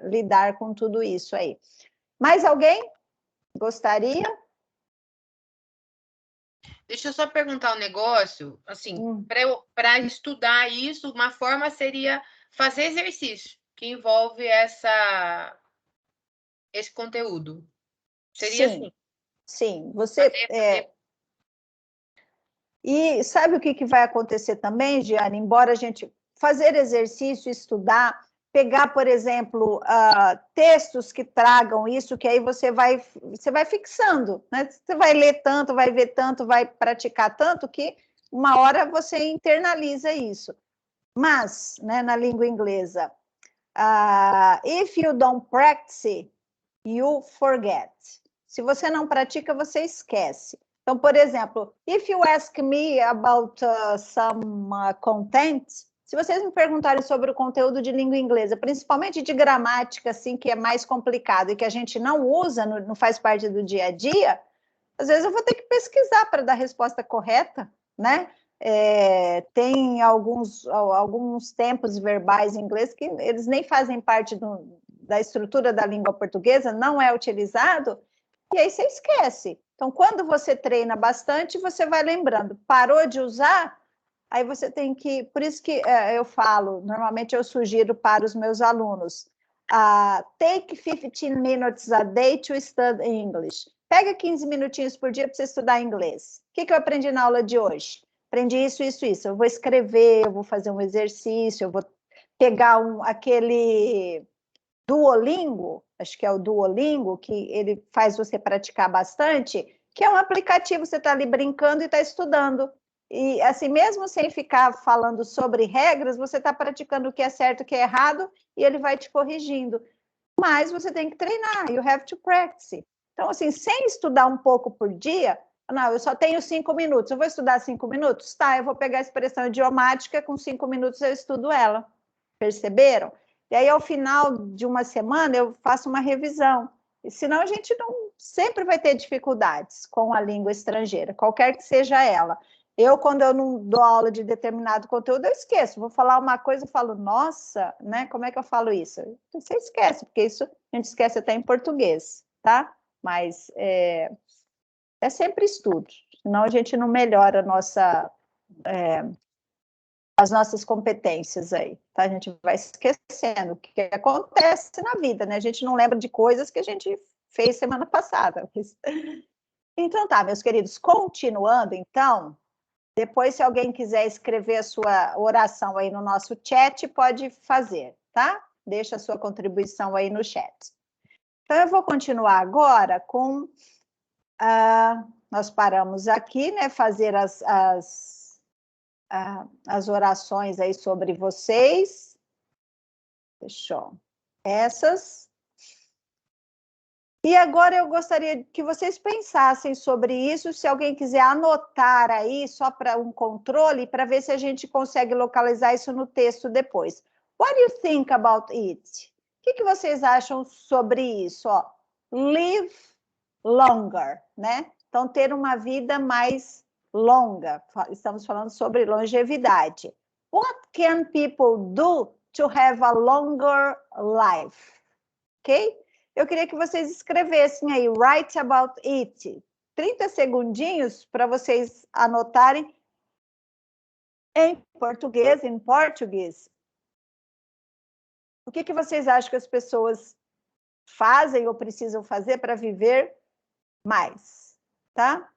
lidar com tudo isso aí. Mais alguém gostaria? Deixa eu só perguntar um negócio, assim, para estudar isso, uma forma seria fazer exercício, que envolve esse conteúdo. Seria sim, assim? Sim, você... E sabe o que vai acontecer também, Giane? Embora a gente fazer exercício, estudar, pegar, por exemplo, textos que tragam isso, que aí você vai fixando, né? Você vai ler tanto, vai ver tanto, vai praticar tanto, que uma hora você internaliza isso. Mas, né, na língua inglesa, if you don't practice, you forget. Se você não pratica, você esquece. Então, por exemplo, if you ask me about some content, se vocês me perguntarem sobre o conteúdo de língua inglesa, principalmente de gramática, assim, que é mais complicado e que a gente não usa, não faz parte do dia a dia, às vezes eu vou ter que pesquisar para dar a resposta correta, né? Tem alguns tempos verbais em inglês que eles nem fazem parte da estrutura da língua portuguesa, não é utilizado, e aí você esquece. Então, quando você treina bastante, você vai lembrando. Parou de usar, aí você tem que... Por isso que eu falo, normalmente eu sugiro para os meus alunos, take 15 minutes a day to study English. Pega 15 minutinhos por dia para você estudar inglês. O que eu aprendi na aula de hoje? Aprendi isso, isso, isso. Eu vou escrever, eu vou fazer um exercício, eu vou pegar aquele Duolingo, acho que é o Duolingo, que ele faz você praticar bastante, que é um aplicativo, você está ali brincando e está estudando. E assim, mesmo sem ficar falando sobre regras, você está praticando o que é certo, o que é errado, e ele vai te corrigindo. Mas você tem que treinar, you have to practice. Então, assim, sem estudar um pouco por dia, não, eu só tenho 5 minutos, eu vou estudar 5 minutos? Tá, eu vou pegar a expressão idiomática, com 5 minutos eu estudo ela. Perceberam? E aí, ao final de uma semana, eu faço uma revisão. E senão a gente não sempre vai ter dificuldades com a língua estrangeira, qualquer que seja ela. Quando eu não dou aula de determinado conteúdo, eu esqueço. Vou falar uma coisa e falo, nossa, né? Como é que eu falo isso? Você esquece, porque isso a gente esquece até em português, tá? Mas é sempre estudo, senão a gente não melhora as nossas competências aí, tá? A gente vai esquecendo o que acontece na vida, né? A gente não lembra de coisas que a gente fez semana passada. Então tá, meus queridos, continuando, então, depois se alguém quiser escrever a sua oração aí no nosso chat, pode fazer, tá? Deixa a sua contribuição aí no chat. Então, eu vou continuar agora com... nós paramos aqui, né? Fazer as orações aí sobre vocês. Fechou. Essas. E agora eu gostaria que vocês pensassem sobre isso, se alguém quiser anotar aí, só para um controle, para ver se a gente consegue localizar isso no texto depois. What do you think about it? O que vocês acham sobre isso? Ó, live longer, né? Então, ter uma vida mais longa. Estamos falando sobre longevidade. What can people do to have a longer life? Ok? Eu queria que vocês escrevessem aí, write about it. 30 segundinhos para vocês anotarem em português. O que vocês acham que as pessoas fazem ou precisam fazer para viver mais, tá?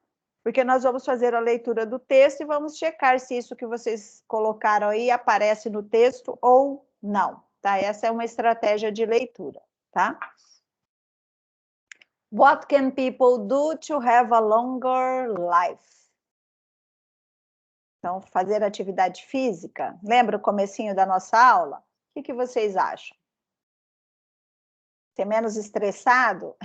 Porque nós vamos fazer a leitura do texto e vamos checar se isso que vocês colocaram aí aparece no texto ou não, tá? Essa é uma estratégia de leitura, tá? What can people do to have a longer life? Então, fazer atividade física. Lembra o comecinho da nossa aula? O que vocês acham? Ser menos estressado?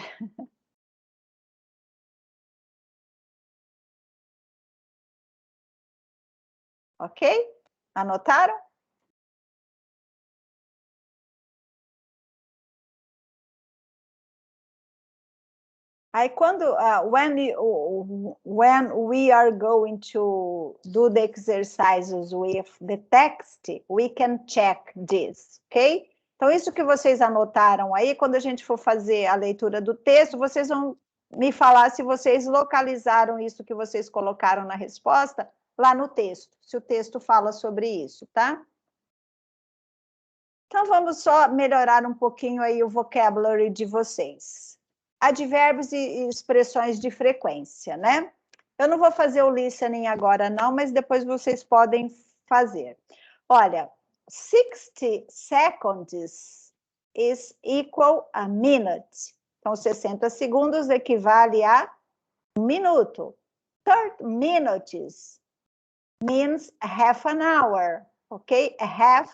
Ok? Anotaram? Aí quando, when we are going to do the exercises with the text, we can check this, ok? Então isso que vocês anotaram aí, quando a gente for fazer a leitura do texto, vocês vão me falar se vocês localizaram isso que vocês colocaram na resposta lá no texto, se o texto fala sobre isso, tá? Então vamos só melhorar um pouquinho aí o vocabulary de vocês. Advérbios e expressões de frequência, né? Eu não vou fazer o listening agora não, mas depois vocês podem fazer. Olha, 60 seconds is equal a minute. Então, 60 segundos equivale a 1 minuto. 30 minutes means half an hour, ok? Half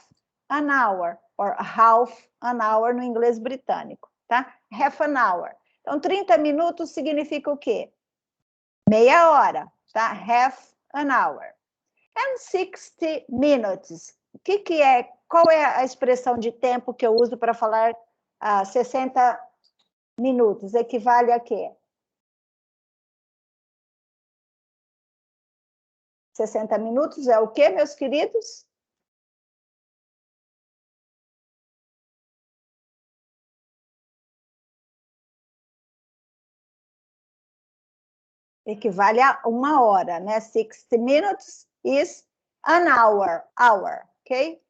an hour, or half an hour no inglês britânico, tá? Half an hour. Então, 30 minutos significa o quê? Meia hora, tá? Half an hour. And 60 minutes. O que é? Qual é a expressão de tempo que eu uso para falar 60 minutos? Equivale a quê? 60 minutos é o quê, meus queridos? Equivale a 1 hora, né? 60 minutes is an hour, ok?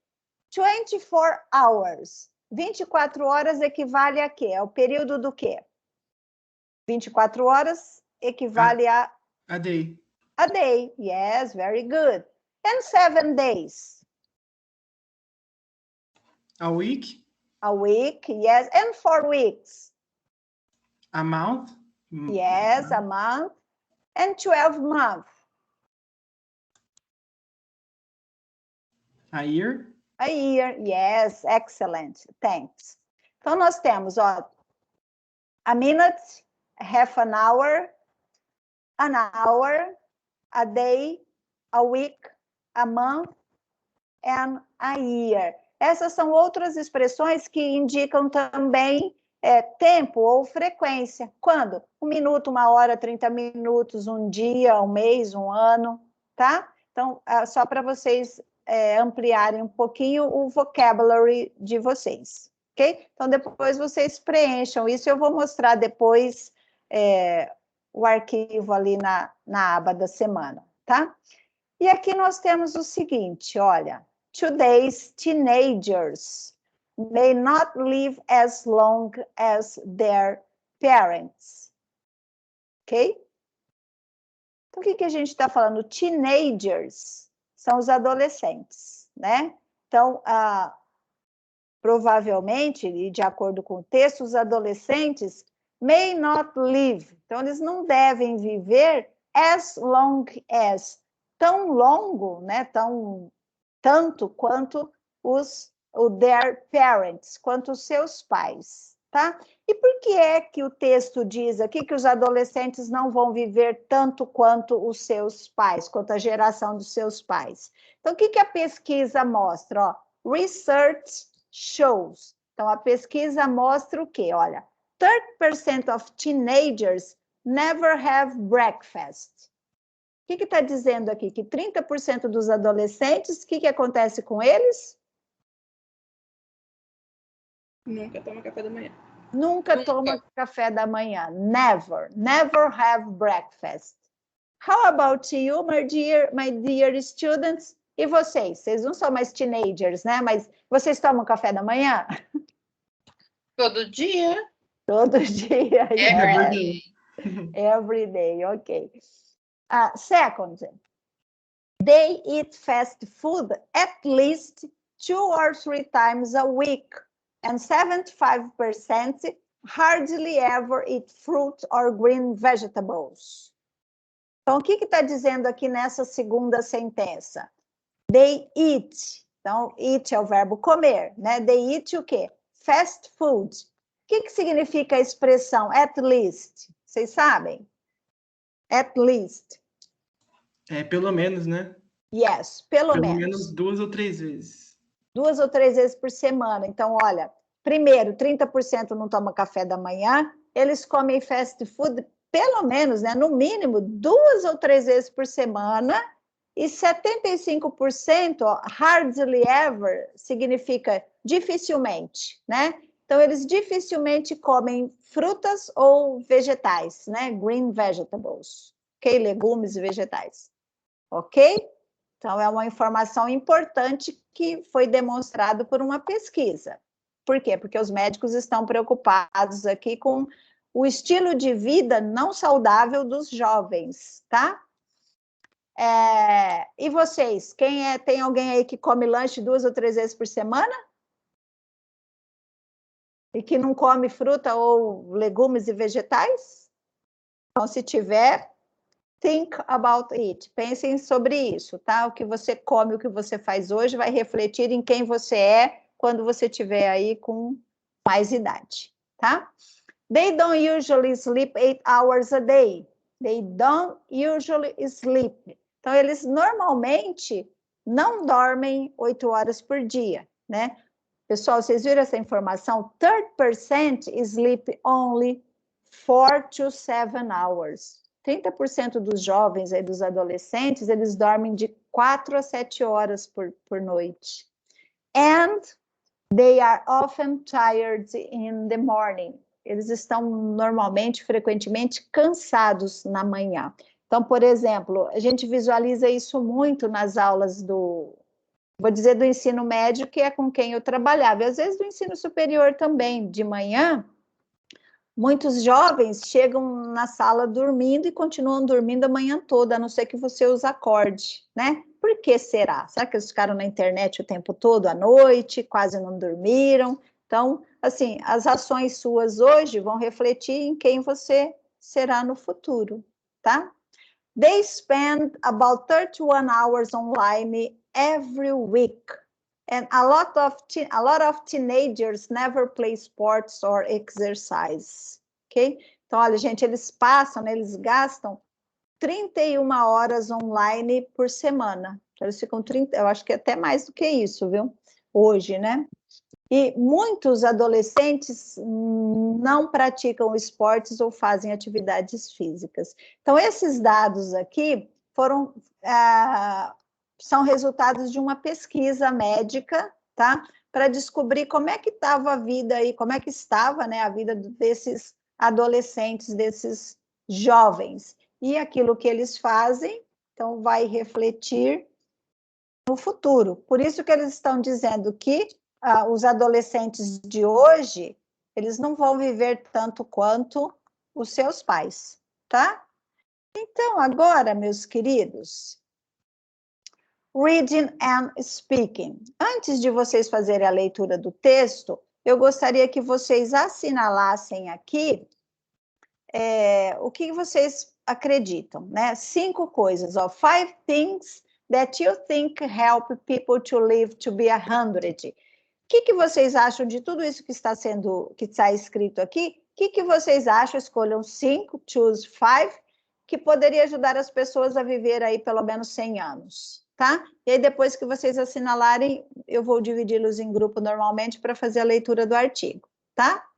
24 hours. 24 horas equivale a quê? É o período do quê? 24 horas equivale a... A day. A day, yes, very good. And 7 days? A week. A week, yes. And 4 weeks? A month. Yes, a month. And 12 months? A year. A year, yes, excellent, thanks. Então, nós temos, ó, a minute, half an hour, a day, a week, a month, and a year. Essas são outras expressões que indicam também tempo ou frequência. Quando? 1 minuto, 1 hora, 30 minutos, 1 dia, 1 mês, 1 ano, tá? Então, só para vocês ampliarem um pouquinho o vocabulary de vocês, ok? Então, depois vocês preencham isso. Eu vou mostrar depois o arquivo ali na aba da semana, tá? E aqui nós temos o seguinte, olha. Today's teenagers may not live as long as their parents. Ok? Então, o que a gente está falando? Teenagers são os adolescentes, né? Então, provavelmente, e de acordo com o texto, os adolescentes may not live. Então, eles não devem viver as long as, tão longo, né? Tanto quanto their parents, quanto os seus pais, tá? E por que é que o texto diz aqui que os adolescentes não vão viver tanto quanto os seus pais, quanto a geração dos seus pais? Então, o que a pesquisa mostra? Ó, research shows. Então, a pesquisa mostra o quê? Olha, 30% of teenagers never have breakfast. O que está dizendo aqui? Que 30% dos adolescentes, o que acontece com eles? Nunca toma café da manhã. Nunca toma café da manhã. Never have breakfast. How about you, my dear students? E vocês? Vocês não são mais teenagers, né? Mas vocês tomam café da manhã? Todo dia. Todo dia. Every day. Every day, ok. Second, they eat fast food at least 2 or 3 times a week, and 75% hardly ever eat fruit or green vegetables. Então, o que está dizendo aqui nessa segunda sentença? They eat. Então, eat é o verbo comer, né? They eat o quê? Fast food. O que significa a expressão at least? Vocês sabem? At least. É, pelo menos, né? Yes, pelo Pelo menos. menos 2 ou 3 vezes. 2 ou 3 vezes por semana. Então, olha, primeiro, 30% não toma café da manhã, eles comem fast food pelo menos, né, no mínimo, 2 ou 3 vezes por semana, e 75%, ó, hardly ever, significa dificilmente, né? Então, eles dificilmente comem frutas ou vegetais, né? Green vegetables, ok? Legumes e vegetais, ok? Então, é uma informação importante que foi demonstrado por uma pesquisa. Por quê? Porque os médicos estão preocupados aqui com o estilo de vida não saudável dos jovens, tá? E vocês? Tem alguém aí que come lanche 2 ou 3 vezes por semana? E que não come fruta ou legumes e vegetais? Então, se tiver, think about it. Pensem sobre isso, tá? O que você come, o que você faz hoje vai refletir em quem você é quando você tiver aí com mais idade, tá? They don't usually sleep 8 hours a day. They don't usually sleep. Então, eles normalmente não dormem 8 horas por dia, né? Pessoal, vocês viram essa informação? 30% sleep only 4 to 7 hours. 30% dos jovens e dos adolescentes, eles dormem de 4 a 7 horas por noite. And they are often tired in the morning. Eles estão normalmente, frequentemente, cansados na manhã. Então, por exemplo, a gente visualiza isso muito nas aulas vou dizer, do ensino médio, que é com quem eu trabalhava, e às vezes do ensino superior também, de manhã. Muitos jovens chegam na sala dormindo e continuam dormindo a manhã toda, a não ser que você os acorde, né? Por que será? Será que eles ficaram na internet o tempo todo, à noite, quase não dormiram? Então, assim, as ações suas hoje vão refletir em quem você será no futuro, tá? They spend about 31 hours online every week. And a lot of teenagers never play sports or exercise, ok? Então, olha, gente, eles passam, né, eles gastam 31 horas online por semana. Eles ficam 30, eu acho que até mais do que isso, viu? Hoje, né? E muitos adolescentes não praticam esportes ou fazem atividades físicas. Então, esses dados aqui são resultados de uma pesquisa médica, tá? Para descobrir como é que estava a vida aí, como é que estava, né, a vida desses adolescentes, desses jovens. E aquilo que eles fazem, então, vai refletir no futuro. Por isso que eles estão dizendo que os adolescentes de hoje, eles não vão viver tanto quanto os seus pais, tá? Então, agora, meus queridos, reading and speaking. Antes de vocês fazerem a leitura do texto, eu gostaria que vocês assinalassem aqui o que vocês acreditam, né? 5 coisas, ó. 5 things that you think help people to live to be 100. O que vocês acham de tudo isso que está escrito aqui? O que vocês acham? Escolham 5, choose 5, que poderia ajudar as pessoas a viver aí pelo menos 100 anos, tá? E aí, depois que vocês assinalarem, eu vou dividi-los em grupo normalmente para fazer a leitura do artigo, tá?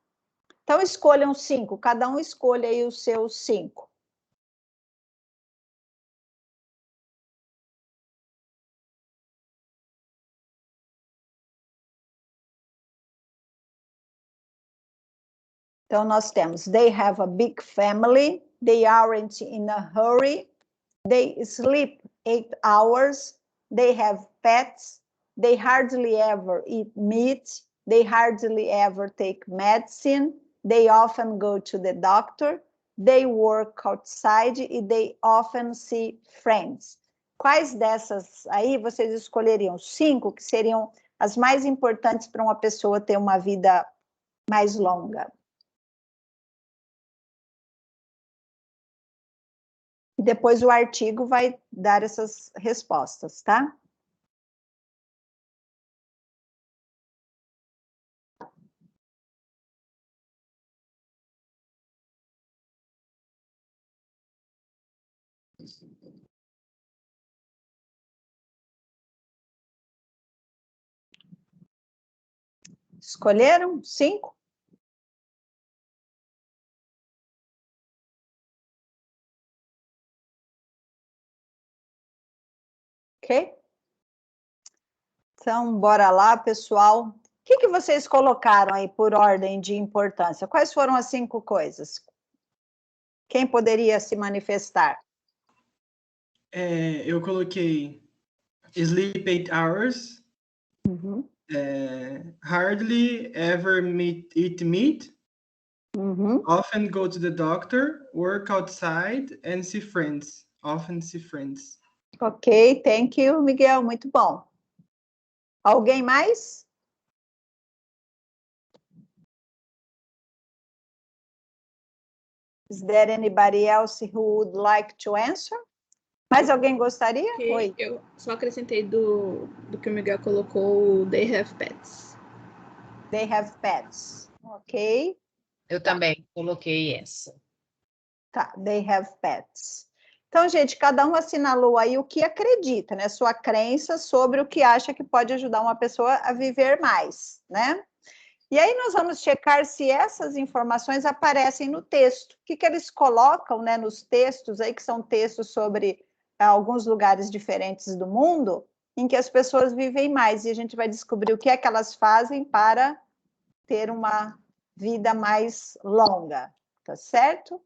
Então, escolham 5, cada um escolha aí os seus 5. Então, nós temos, they have a big family, they aren't in a hurry, they sleep 8 hours, they have pets, they hardly ever eat meat, they hardly ever take medicine, they often go to the doctor, they work outside e they often see friends. Quais dessas aí vocês escolheriam? 5 que seriam as mais importantes para uma pessoa ter uma vida mais longa. E depois o artigo vai dar essas respostas, tá? Escolheram 5? Ok? Então, bora lá, pessoal. O que vocês colocaram aí por ordem de importância? Quais foram as 5 coisas? Quem poderia se manifestar? Eu coloquei sleep 8 hours, Uhum. hardly ever eat meat, Uhum. often go to the doctor, work outside, and see friends. Often see friends. Ok, thank you, Miguel, muito bom. Alguém mais? Is there anybody else who would like to answer? Mais alguém gostaria? Okay. Oi. Eu só acrescentei do que o Miguel colocou, they have pets. They have pets. Ok. Eu também coloquei essa. Tá, they have pets. Então, gente, cada um assinalou aí o que acredita, né? Sua crença sobre o que acha que pode ajudar uma pessoa a viver mais, né? E aí nós vamos checar se essas informações aparecem no texto. O que eles colocam, né, nos textos aí, que são textos sobre alguns lugares diferentes do mundo, em que as pessoas vivem mais. E a gente vai descobrir o que é que elas fazem para ter uma vida mais longa, tá certo?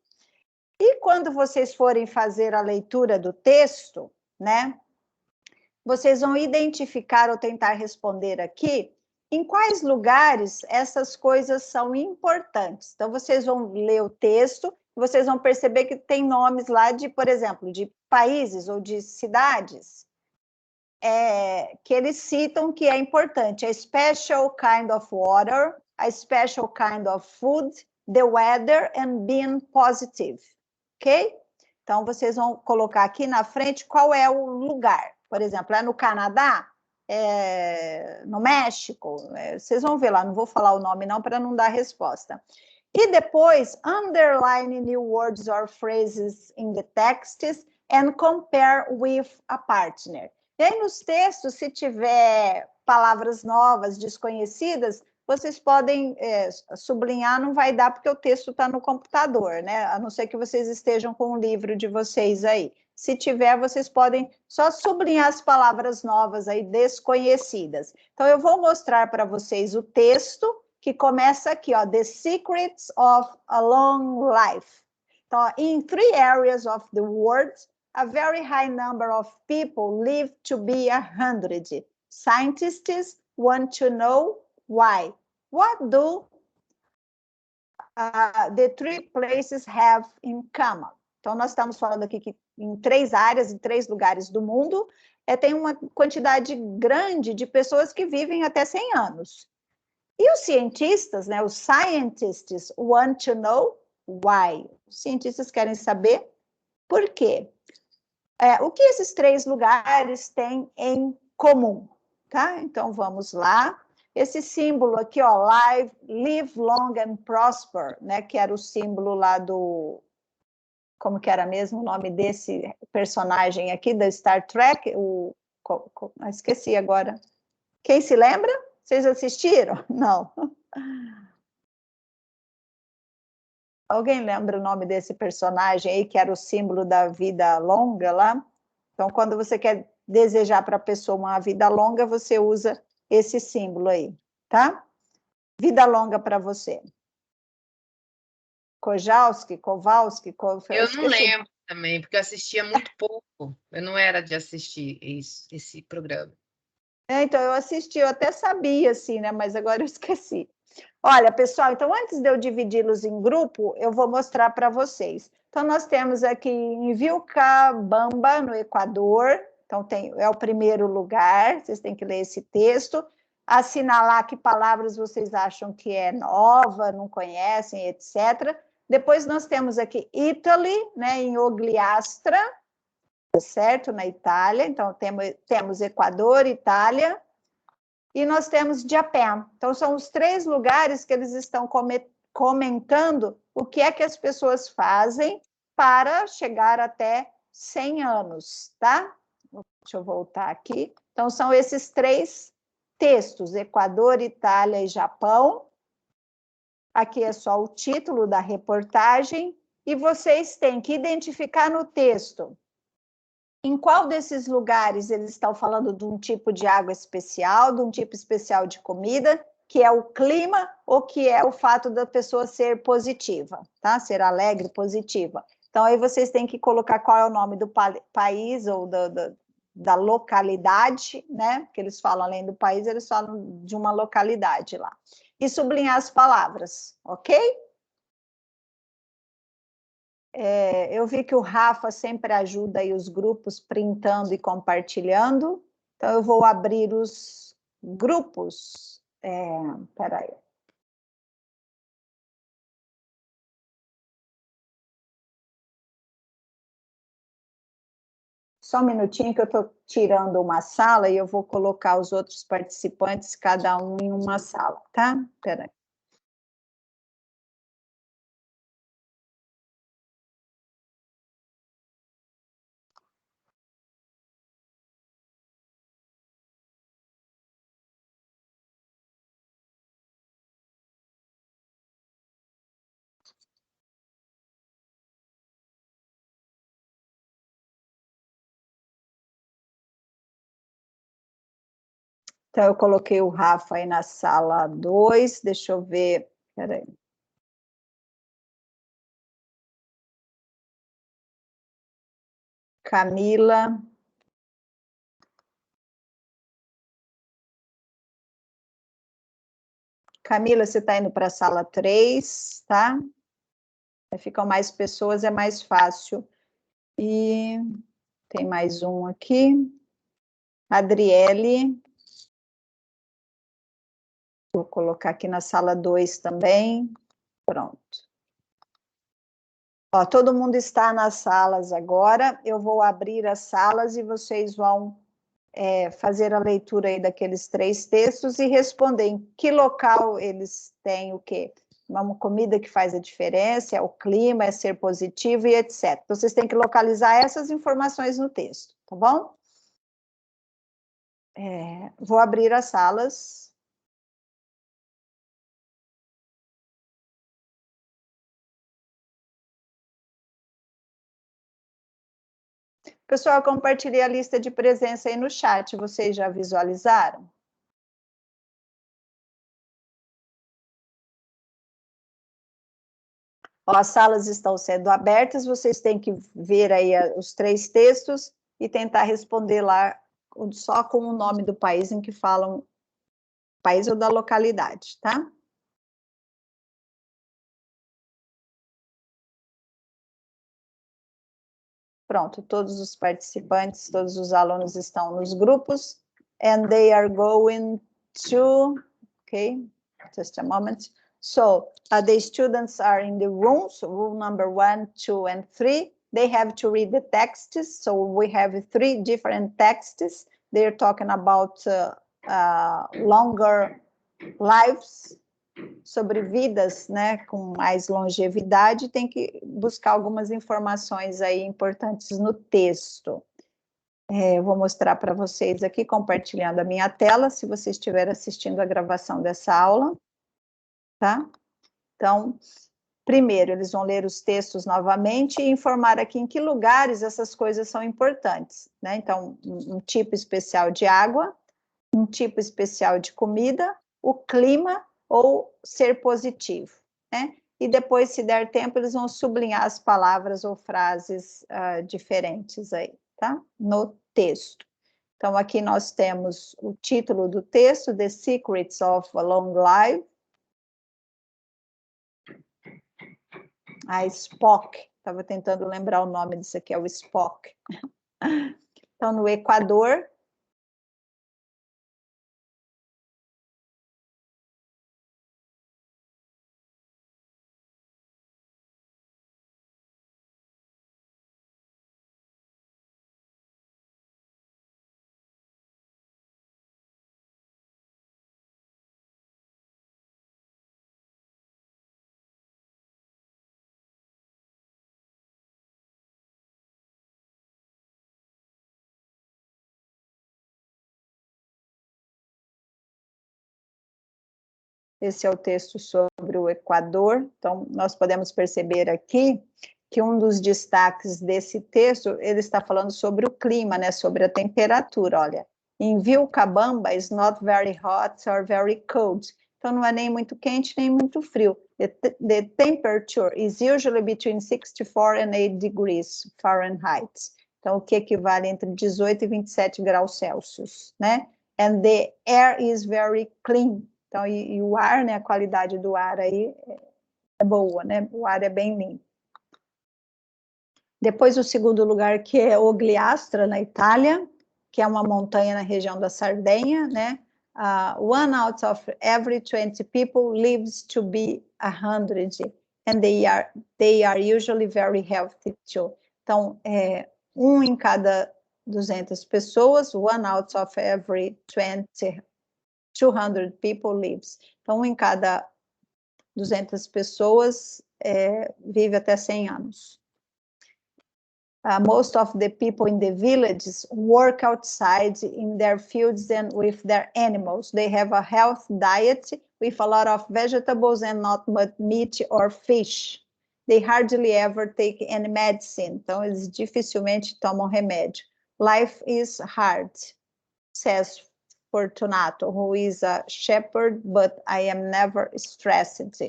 E quando vocês forem fazer a leitura do texto, né, vocês vão identificar ou tentar responder aqui em quais lugares essas coisas são importantes. Então, vocês vão ler o texto, vocês vão perceber que tem nomes lá de, por exemplo, de países ou de cidades que eles citam que é importante. A special kind of water, a special kind of food, the weather and being positive. Ok? Então, vocês vão colocar aqui na frente qual é o lugar. Por exemplo, é no Canadá, no México, vocês vão ver lá, não vou falar o nome não para não dar resposta. E depois, underline new words or phrases in the texts and compare with a partner. E aí, nos textos, se tiver palavras novas, desconhecidas, vocês podem sublinhar, não vai dar porque o texto está no computador, né? A não ser que vocês estejam com o livro de vocês aí. Se tiver, vocês podem só sublinhar as palavras novas aí, desconhecidas. Então, eu vou mostrar para vocês o texto que começa aqui, ó, The Secrets of a Long Life. Então, in 3 areas of the world, a very high number of people live to be 100. Scientists want to know why. What do the 3 places have in common? Então, nós estamos falando aqui que em 3 áreas, em 3 lugares do mundo, tem uma quantidade grande de pessoas que vivem até 100 anos. E os cientistas, né, os scientists want to know why. Os cientistas querem saber por quê. O que esses 3 lugares têm em comum, tá? Então, vamos lá. Esse símbolo aqui, ó, live long and prosper, né, que era o símbolo lá do... Como que era mesmo o nome desse personagem aqui da Star Trek? Esqueci agora. Quem se lembra? Vocês assistiram? Não. Alguém lembra o nome desse personagem aí, que era o símbolo da vida longa lá? Então, quando você quer desejar para a pessoa uma vida longa, você usa esse símbolo aí, tá? Vida longa para você. Kowalski? Eu não lembro também, porque eu assistia muito pouco. Eu não era de assistir esse programa. Então, eu assisti, eu até sabia, assim, né? Mas agora eu esqueci. Olha, pessoal, então, antes de eu dividi-los em grupo, eu vou mostrar para vocês. Então, nós temos aqui em Vilcabamba, no Equador. Então, é o primeiro lugar, vocês têm que ler esse texto. Assinalar que palavras vocês acham que é nova, não conhecem, etc. Depois nós temos aqui Italy, né, em Ogliastra, certo? Na Itália. Então, temos Equador, Itália, e nós temos Japan. Então, são os 3 lugares que eles estão comentando o que é que as pessoas fazem para chegar até 100 anos, tá? Deixa eu voltar aqui. Então, são esses 3 textos, Equador, Itália e Japão. Aqui é só o título da reportagem, e vocês têm que identificar no texto em qual desses lugares eles estão falando de um tipo de água especial, de um tipo especial de comida, que é o clima ou que é o fato da pessoa ser positiva, tá? Ser alegre, positiva. Então, aí vocês têm que colocar qual é o nome do país ou da localidade, né? Porque eles falam, além do país, eles falam de uma localidade lá. E sublinhar as palavras, ok? Eu vi que o Rafa sempre ajuda aí os grupos printando e compartilhando, então eu vou abrir os grupos. Peraí. Só um minutinho que eu estou tirando uma sala e eu vou colocar os outros participantes, cada um em uma sala, tá? Peraí. Então, eu coloquei o Rafa aí na sala 2, deixa eu ver, peraí. Camila. Camila, você está indo para a sala 3, tá? Ficam mais pessoas, é mais fácil. E tem mais um aqui. Adriele. Vou colocar aqui na sala 2 também. Pronto. Ó, todo mundo está nas salas agora. Eu vou abrir as salas e vocês vão fazer a leitura aí daqueles 3 textos e responder em que local eles têm o quê? Uma comida que faz a diferença, é o clima, é ser positivo e etc. Vocês têm que localizar essas informações no texto, tá bom? Vou abrir as salas. Pessoal, eu compartilhei a lista de presença aí no chat, vocês já visualizaram? Ó, as salas estão sendo abertas, vocês têm que ver aí os 3 textos e tentar responder lá só com o nome do país em que falam, país ou da localidade, tá? Pronto, todos os participantes, todos os alunos estão nos grupos, and they are going to, okay, just a moment. So, the students are in the rooms, room number 1, 2, and 3. They have to read the texts, so we have 3 different texts. They're talking about longer lives, sobre vidas, né, com mais longevidade, tem que buscar algumas informações aí importantes no texto. Eu vou mostrar para vocês aqui, compartilhando a minha tela, se vocês estiverem assistindo a gravação dessa aula, tá? Então, primeiro, eles vão ler os textos novamente e informar aqui em que lugares essas coisas são importantes, né? Então, um tipo especial de água, um tipo especial de comida, o clima ou ser positivo, né? E depois, se der tempo, eles vão sublinhar as palavras ou frases diferentes aí, tá? No texto. Então, aqui nós temos o título do texto, The Secrets of a Long Life. Spock, estava tentando lembrar o nome disso aqui, é o Spock. Então, no Equador, Esse é o texto sobre o Equador. Então, nós podemos perceber aqui que um dos destaques desse texto, ele está falando sobre o clima, né, sobre a temperatura. Olha, em Vilcabamba, is not very hot or very cold. Então, não é nem muito quente, nem muito frio. The temperature is usually between 64 and 8 degrees Fahrenheit. Então, o que equivale entre 18 e 27 graus Celsius, né? And the air is very clean. Então, e o ar, né, a qualidade do ar aí é boa, né? O ar é bem limpo. Depois, o segundo lugar, que é Ogliastra, na Itália, que é uma montanha na região da Sardenha, né? One out of every 20 people lives to be 100, and they are usually very healthy too. Então, um em cada 200 pessoas, one out of every 200 people lives. Então, um em cada 200 pessoas vive até 100 anos. Most of the people in the villages work outside in their fields and with their animals. They have a healthy diet with a lot of vegetables and not much meat or fish. They hardly ever take any medicine. Então, eles dificilmente tomam remédio. Life is hard, says Fortunato, who is a shepherd, but I am never stressed.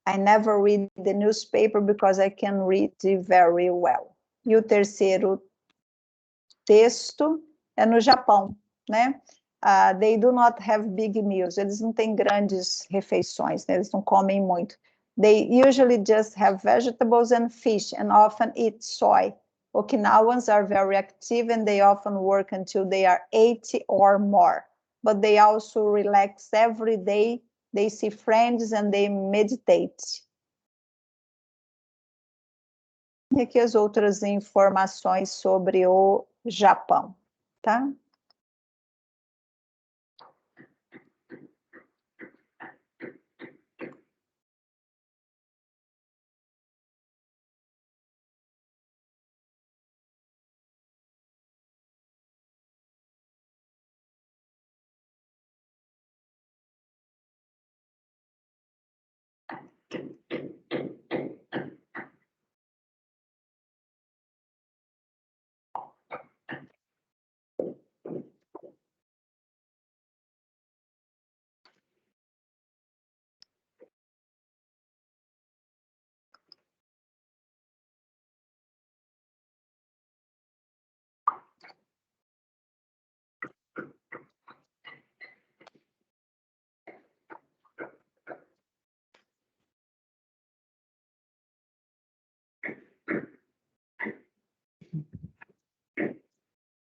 I never read the newspaper because I can read very well. E o terceiro texto é no Japão, né? They do not have big meals. Eles não têm grandes refeições, né? Eles não comem muito. They usually just have vegetables and fish and often eat soy. Okinawans are very active and they often work until they are 80 or more. But they also relax every day. They see friends and they meditate. E aqui as outras informações sobre o Japão, tá?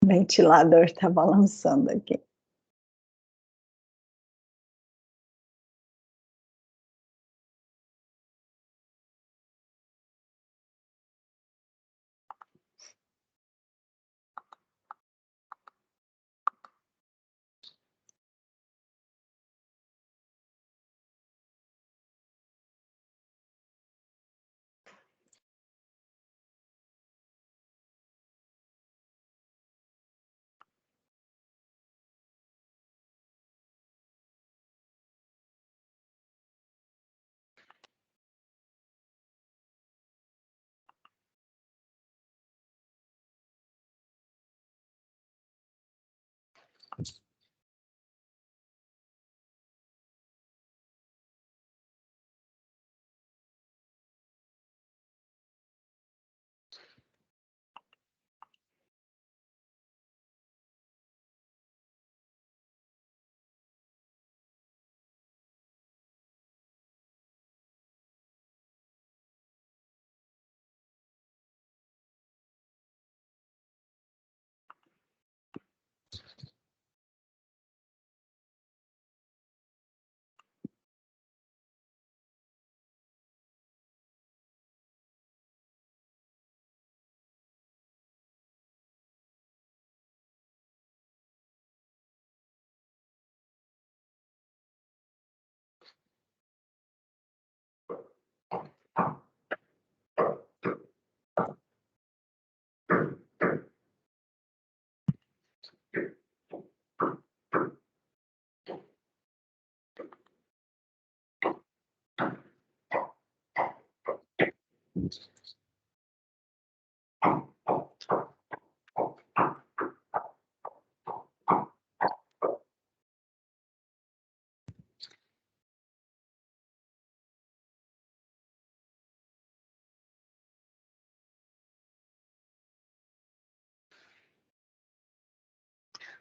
O ventilador está balançando aqui.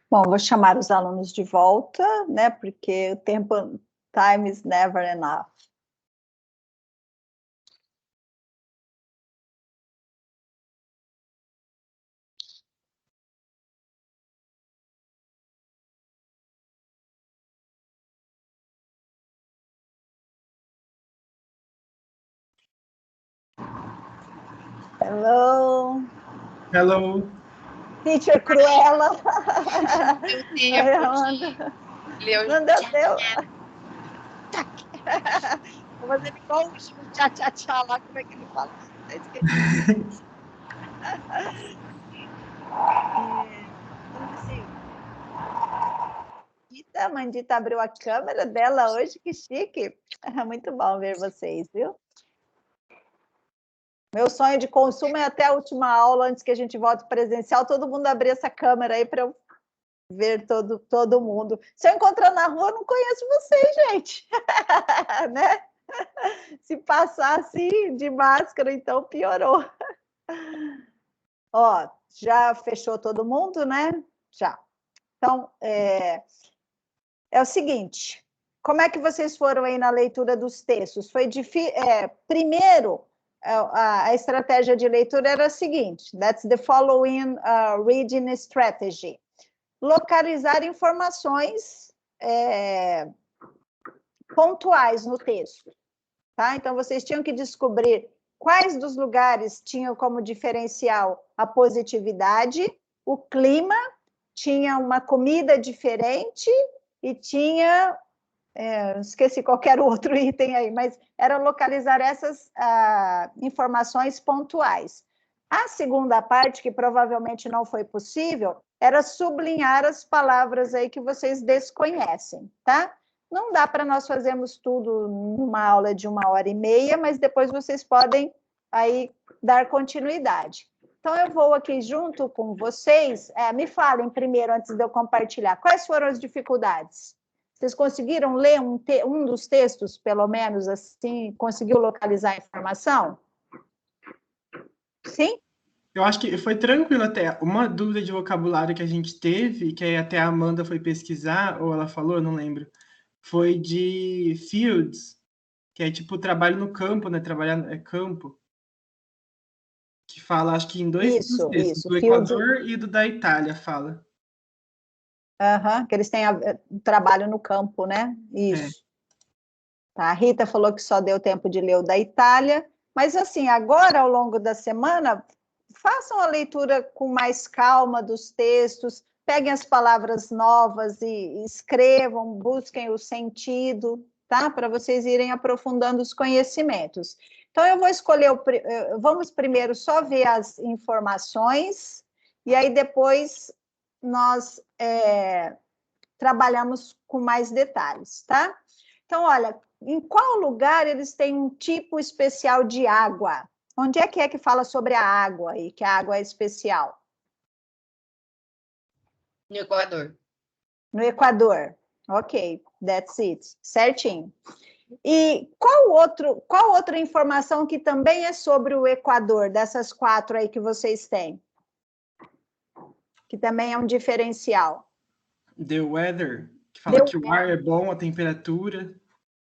Bom, vou chamar os alunos de volta, né? Porque o tempo, time is never enough. Hello. Hello. Teacher Cruella. Não deu tempo. Vou fazer igual o tchá-tchá-tchá lá, como é que ele fala? Assim, Mandita abriu a câmera dela hoje, que chique. Muito bom ver vocês, viu? Meu sonho de consumo é até a última aula, antes que a gente volte presencial, todo mundo abrir essa câmera aí para eu ver todo mundo. Se eu encontrar na rua, eu não conheço vocês, gente. Né? Se passar assim, de máscara, então piorou. Ó, já fechou todo mundo, né? Já. Então, é o seguinte, como é que vocês foram aí na leitura dos textos? Foi difícil. Primeiro, a estratégia de leitura era a seguinte: that's the following reading strategy. Localizar informações pontuais no texto. Tá? Então, vocês tinham que descobrir quais dos lugares tinham como diferencial a positividade, o clima, tinha uma comida diferente e tinha... esqueci qualquer outro item aí, mas era localizar essas informações pontuais. A segunda parte, que provavelmente não foi possível, era sublinhar as palavras aí que vocês desconhecem, tá? Não dá para nós fazermos tudo numa aula de 1h30, mas depois vocês podem aí dar continuidade. Então, eu vou aqui junto com vocês, me falem primeiro, antes de eu compartilhar, quais foram as dificuldades? Vocês conseguiram ler um dos textos, pelo menos assim, conseguiu localizar a informação? Sim? Eu acho que foi tranquilo até. Uma dúvida de vocabulário que a gente teve, que aí até a Amanda foi pesquisar, ou ela falou, eu não lembro, foi de fields, que é tipo trabalho no campo, né? Trabalhar campo. Que fala, acho que em dois textos, do Equador e do da Itália, fala. Que eles têm trabalho no campo, né? Isso. Tá, a Rita falou que só deu tempo de ler o da Itália, mas assim, agora, ao longo da semana, façam a leitura com mais calma dos textos, peguem as palavras novas e escrevam, busquem o sentido, tá? Para vocês irem aprofundando os conhecimentos. Então, eu vou escolher, vamos primeiro só ver as informações, e aí depois nós trabalhamos com mais detalhes, tá? Então, olha, em qual lugar eles têm um tipo especial de água? Onde é que fala sobre a água e que a água é especial? No Equador. No Equador. Ok, that's it. Certinho. E qual outra informação que também é sobre o Equador, dessas 4 aí que vocês têm? Que também é um diferencial. The weather, que fala que o ar é bom, a temperatura.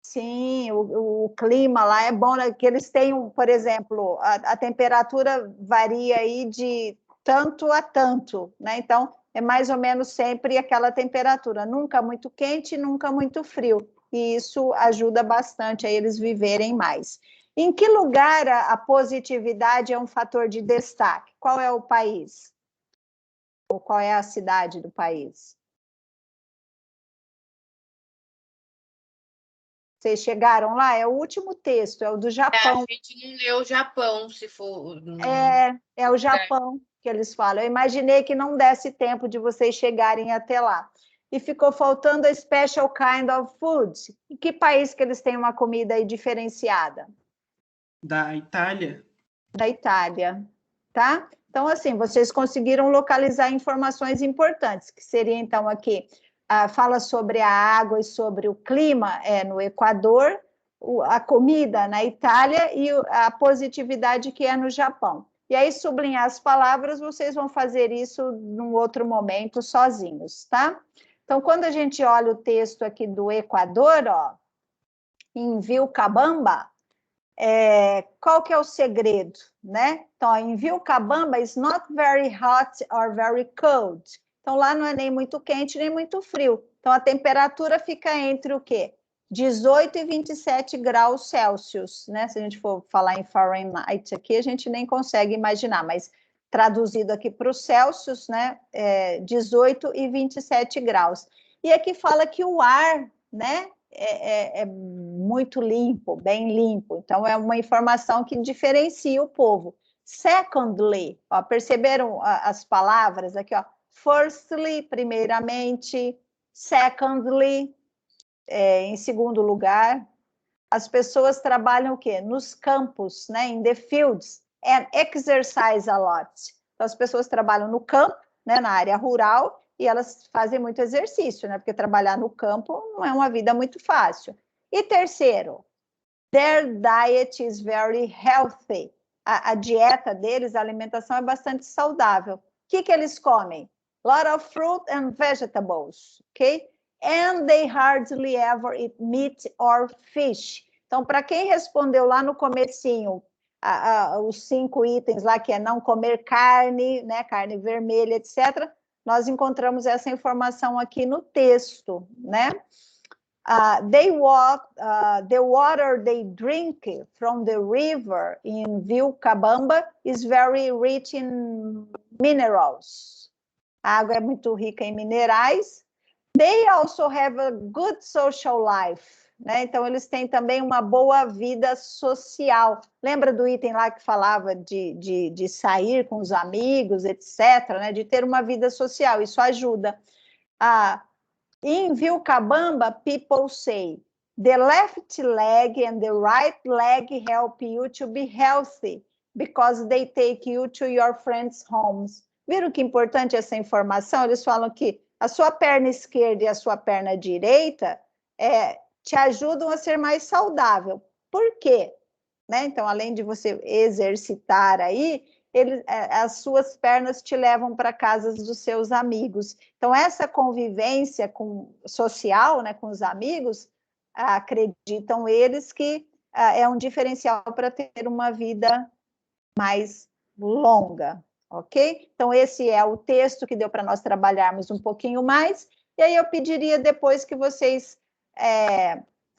Sim, o clima lá é bom, né? Que eles têm, por exemplo, a temperatura varia aí de tanto a tanto, né? Então, é mais ou menos sempre aquela temperatura, nunca muito quente, nunca muito frio. E isso ajuda bastante a eles viverem mais. Em que lugar a positividade é um fator de destaque? Qual é o país? Ou qual é a cidade do país? Vocês chegaram lá? É o último texto, é o do Japão. A gente não leu o Japão, se for... É o Japão que eles falam. Eu imaginei que não desse tempo de vocês chegarem até lá. E ficou faltando a special kind of food. Em que país que eles têm uma comida aí diferenciada? Da Itália. Da Itália, tá? Então, assim, vocês conseguiram localizar informações importantes, que seria, então, aqui, fala sobre a água e sobre o clima no Equador, a comida na Itália e a positividade que é no Japão. E aí, sublinhar as palavras, vocês vão fazer isso num outro momento, sozinhos, tá? Então, quando a gente olha o texto aqui do Equador, ó, em Vilcabamba, qual que é o segredo, né? Então, em Vilcabamba, it's not very hot or very cold. Então, lá não é nem muito quente, nem muito frio. Então, a temperatura fica entre o quê? 18 e 27 graus Celsius, né? Se a gente for falar em Fahrenheit aqui, a gente nem consegue imaginar, mas traduzido aqui para os Celsius, né? 18 e 27 graus. E aqui fala que o ar, né? É muito limpo, bem limpo. Então, é uma informação que diferencia o povo. Secondly, ó, perceberam as palavras aqui, ó? Firstly, primeiramente. Secondly, em segundo lugar. As pessoas trabalham o quê? Nos campos, né? In the fields, and exercise a lot. Então, as pessoas trabalham no campo, né? Na área rural, e elas fazem muito exercício, né? Porque trabalhar no campo não é uma vida muito fácil. E terceiro, their diet is very healthy. A dieta deles, a alimentação é bastante saudável. O que eles comem? Lot of fruit and vegetables, ok? And they hardly ever eat meat or fish. Então, para quem respondeu lá no comecinho, os 5 itens lá, que é não comer carne, né? Carne vermelha, etc., nós encontramos essa informação aqui no texto, né? The water they drink from the river in Vilcabamba is very rich in minerals. A água é muito rica em minerais. They also have a good social life, né? Então, eles têm também uma boa vida social. Lembra do item lá que falava de sair com os amigos, etc., né? De ter uma vida social, isso ajuda. In Vilcabamba, people say, the left leg and the right leg help you to be healthy, because they take you to your friends' homes. Viram que importante essa informação? Eles falam que a sua perna esquerda e a sua perna direita te ajudam a ser mais saudável. Por quê? Né? Então, além de você exercitar aí, as suas pernas te levam para casas dos seus amigos. Então, essa convivência social, né, com os amigos, acreditam eles que é um diferencial para ter uma vida mais longa, ok? Então, esse é o texto que deu para nós trabalharmos um pouquinho mais, e aí eu pediria depois que vocês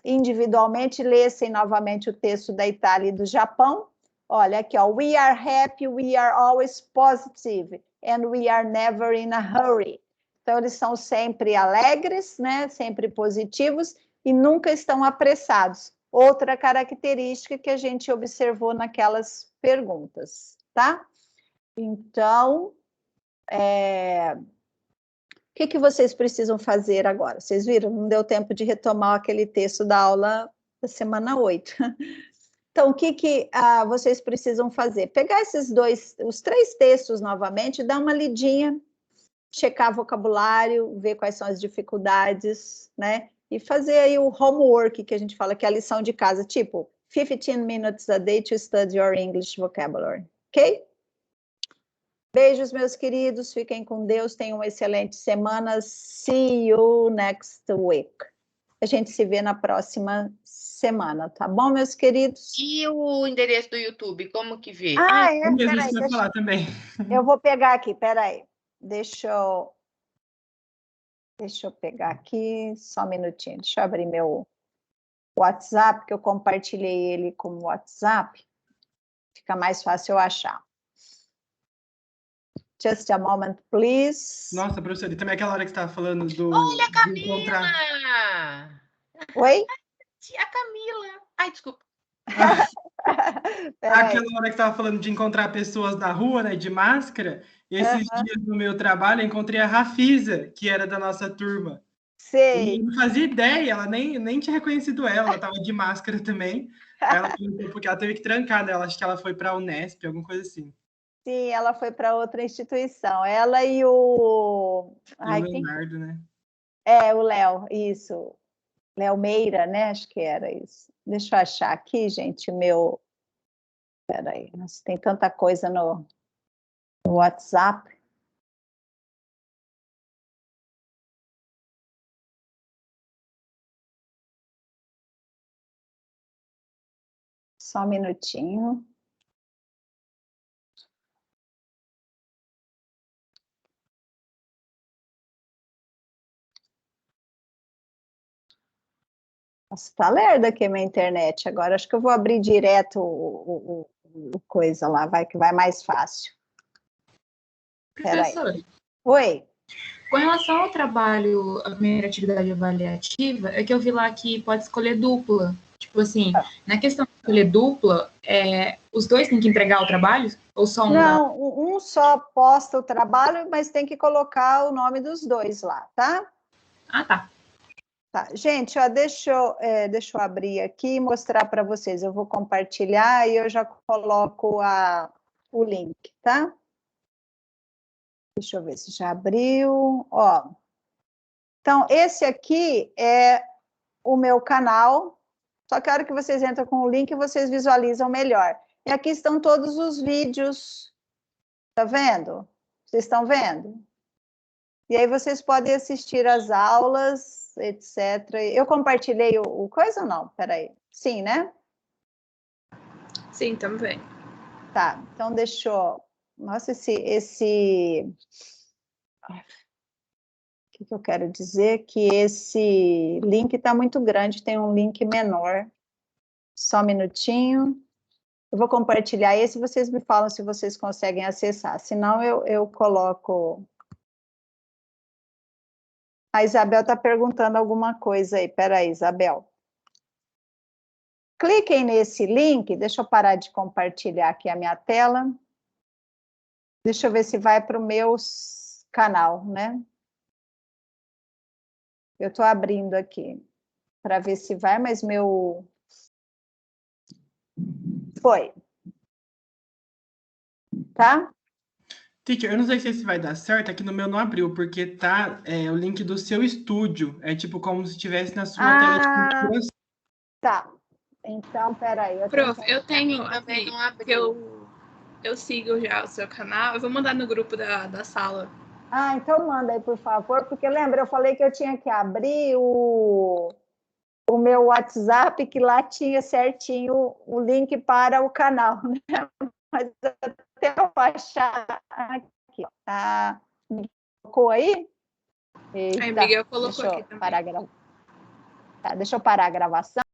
individualmente lessem novamente o texto da Itália e do Japão. Olha aqui, ó, we are happy, we are always positive, and we are never in a hurry. Então, eles são sempre alegres, né? Sempre positivos e nunca estão apressados. Outra característica que a gente observou naquelas perguntas, tá? Então, o que vocês precisam fazer agora? Vocês viram? Não deu tempo de retomar aquele texto da aula da semana 8. Então, o que vocês precisam fazer? Pegar os 3 textos novamente, dar uma lidinha, checar vocabulário, ver quais são as dificuldades, né? E fazer aí o homework, que a gente fala que é a lição de casa, tipo, 15 minutes a day to study your English vocabulary, ok? Beijos, meus queridos, fiquem com Deus, tenham uma excelente semana. See you next week. A gente se vê na próxima semana, tá bom, meus queridos? E o endereço do YouTube, como que vê? Peraí, falar também. Eu vou pegar aqui, peraí. Deixa eu pegar aqui, só um minutinho. Deixa eu abrir meu WhatsApp, que eu compartilhei ele com o WhatsApp. Fica mais fácil eu achar. Just a moment, please. Nossa, professora, e também aquela hora que você estava falando do... Olha, a Camila! Oi? A Camila! Ai, desculpa. Aquela hora que você estava falando de encontrar pessoas na rua, né, de máscara, esses dias no meu trabalho eu encontrei a Rafisa, que era da nossa turma. Sei. E eu não fazia ideia, ela nem tinha reconhecido ela estava de máscara também. Aí ela perguntou porque ela teve que trancar, né? Acho que ela foi para a Unesp, alguma coisa assim. Sim, ela foi para outra instituição. Ela e o... o Leonardo, né? O Léo, isso. Léo Meira, né? Acho que era isso. Deixa eu achar aqui, gente, o Peraí, nossa, tem tanta coisa no WhatsApp. Só um minutinho. Nossa, tá lerda aqui a minha internet. Agora acho que eu vou abrir direto o coisa lá, vai que vai mais fácil. Professora, Oi. com relação ao trabalho, a primeira atividade avaliativa, é que eu vi lá que pode escolher dupla. Tipo assim, na questão de escolher dupla, os dois têm que entregar o trabalho? Ou só um? Não, um só posta o trabalho, mas tem que colocar o nome dos dois lá, tá? Ah, tá. Tá, gente, ó, deixa eu abrir aqui e mostrar para vocês. Eu vou compartilhar e eu já coloco o link, tá? Deixa eu ver se já abriu. Ó. Então, esse aqui é o meu canal, só que a hora que vocês entram com o link, vocês visualizam melhor. E aqui estão todos os vídeos, tá vendo? Vocês estão vendo? E aí vocês podem assistir as aulas, etc. Eu compartilhei o coisa ou não? Peraí. Sim, né? Sim, também. Tá, então deixa eu... Nossa, o que eu quero dizer? Que esse link está muito grande, tem um link menor. Só um minutinho. Eu vou compartilhar esse e vocês me falam se vocês conseguem acessar. Senão eu coloco... A Isabel está perguntando alguma coisa aí. Peraí, Isabel. Cliquem nesse link. Deixa eu parar de compartilhar aqui a minha tela. Deixa eu ver se vai para o meu canal, né? Eu estou abrindo aqui para ver se vai, mas meu... Foi. Tá? Teacher, eu não sei se esse vai dar certo, aqui no meu não abriu, porque tá o link do seu estúdio. É tipo como se estivesse na sua tela de configuração. Tá. Então, peraí. Prof, eu tenho também não abriu. que eu sigo já o seu canal. Eu vou mandar no grupo da sala. Ah, então manda aí, por favor, porque lembra, eu falei que eu tinha que abrir o meu WhatsApp, que lá tinha certinho o link para o canal, né? Mas até eu achar aqui, ó. Tá? Colocou aí? Eita, Aí, Miguel colocou deixa aqui eu também. parar a gravação. Tá, deixa eu parar a gravação.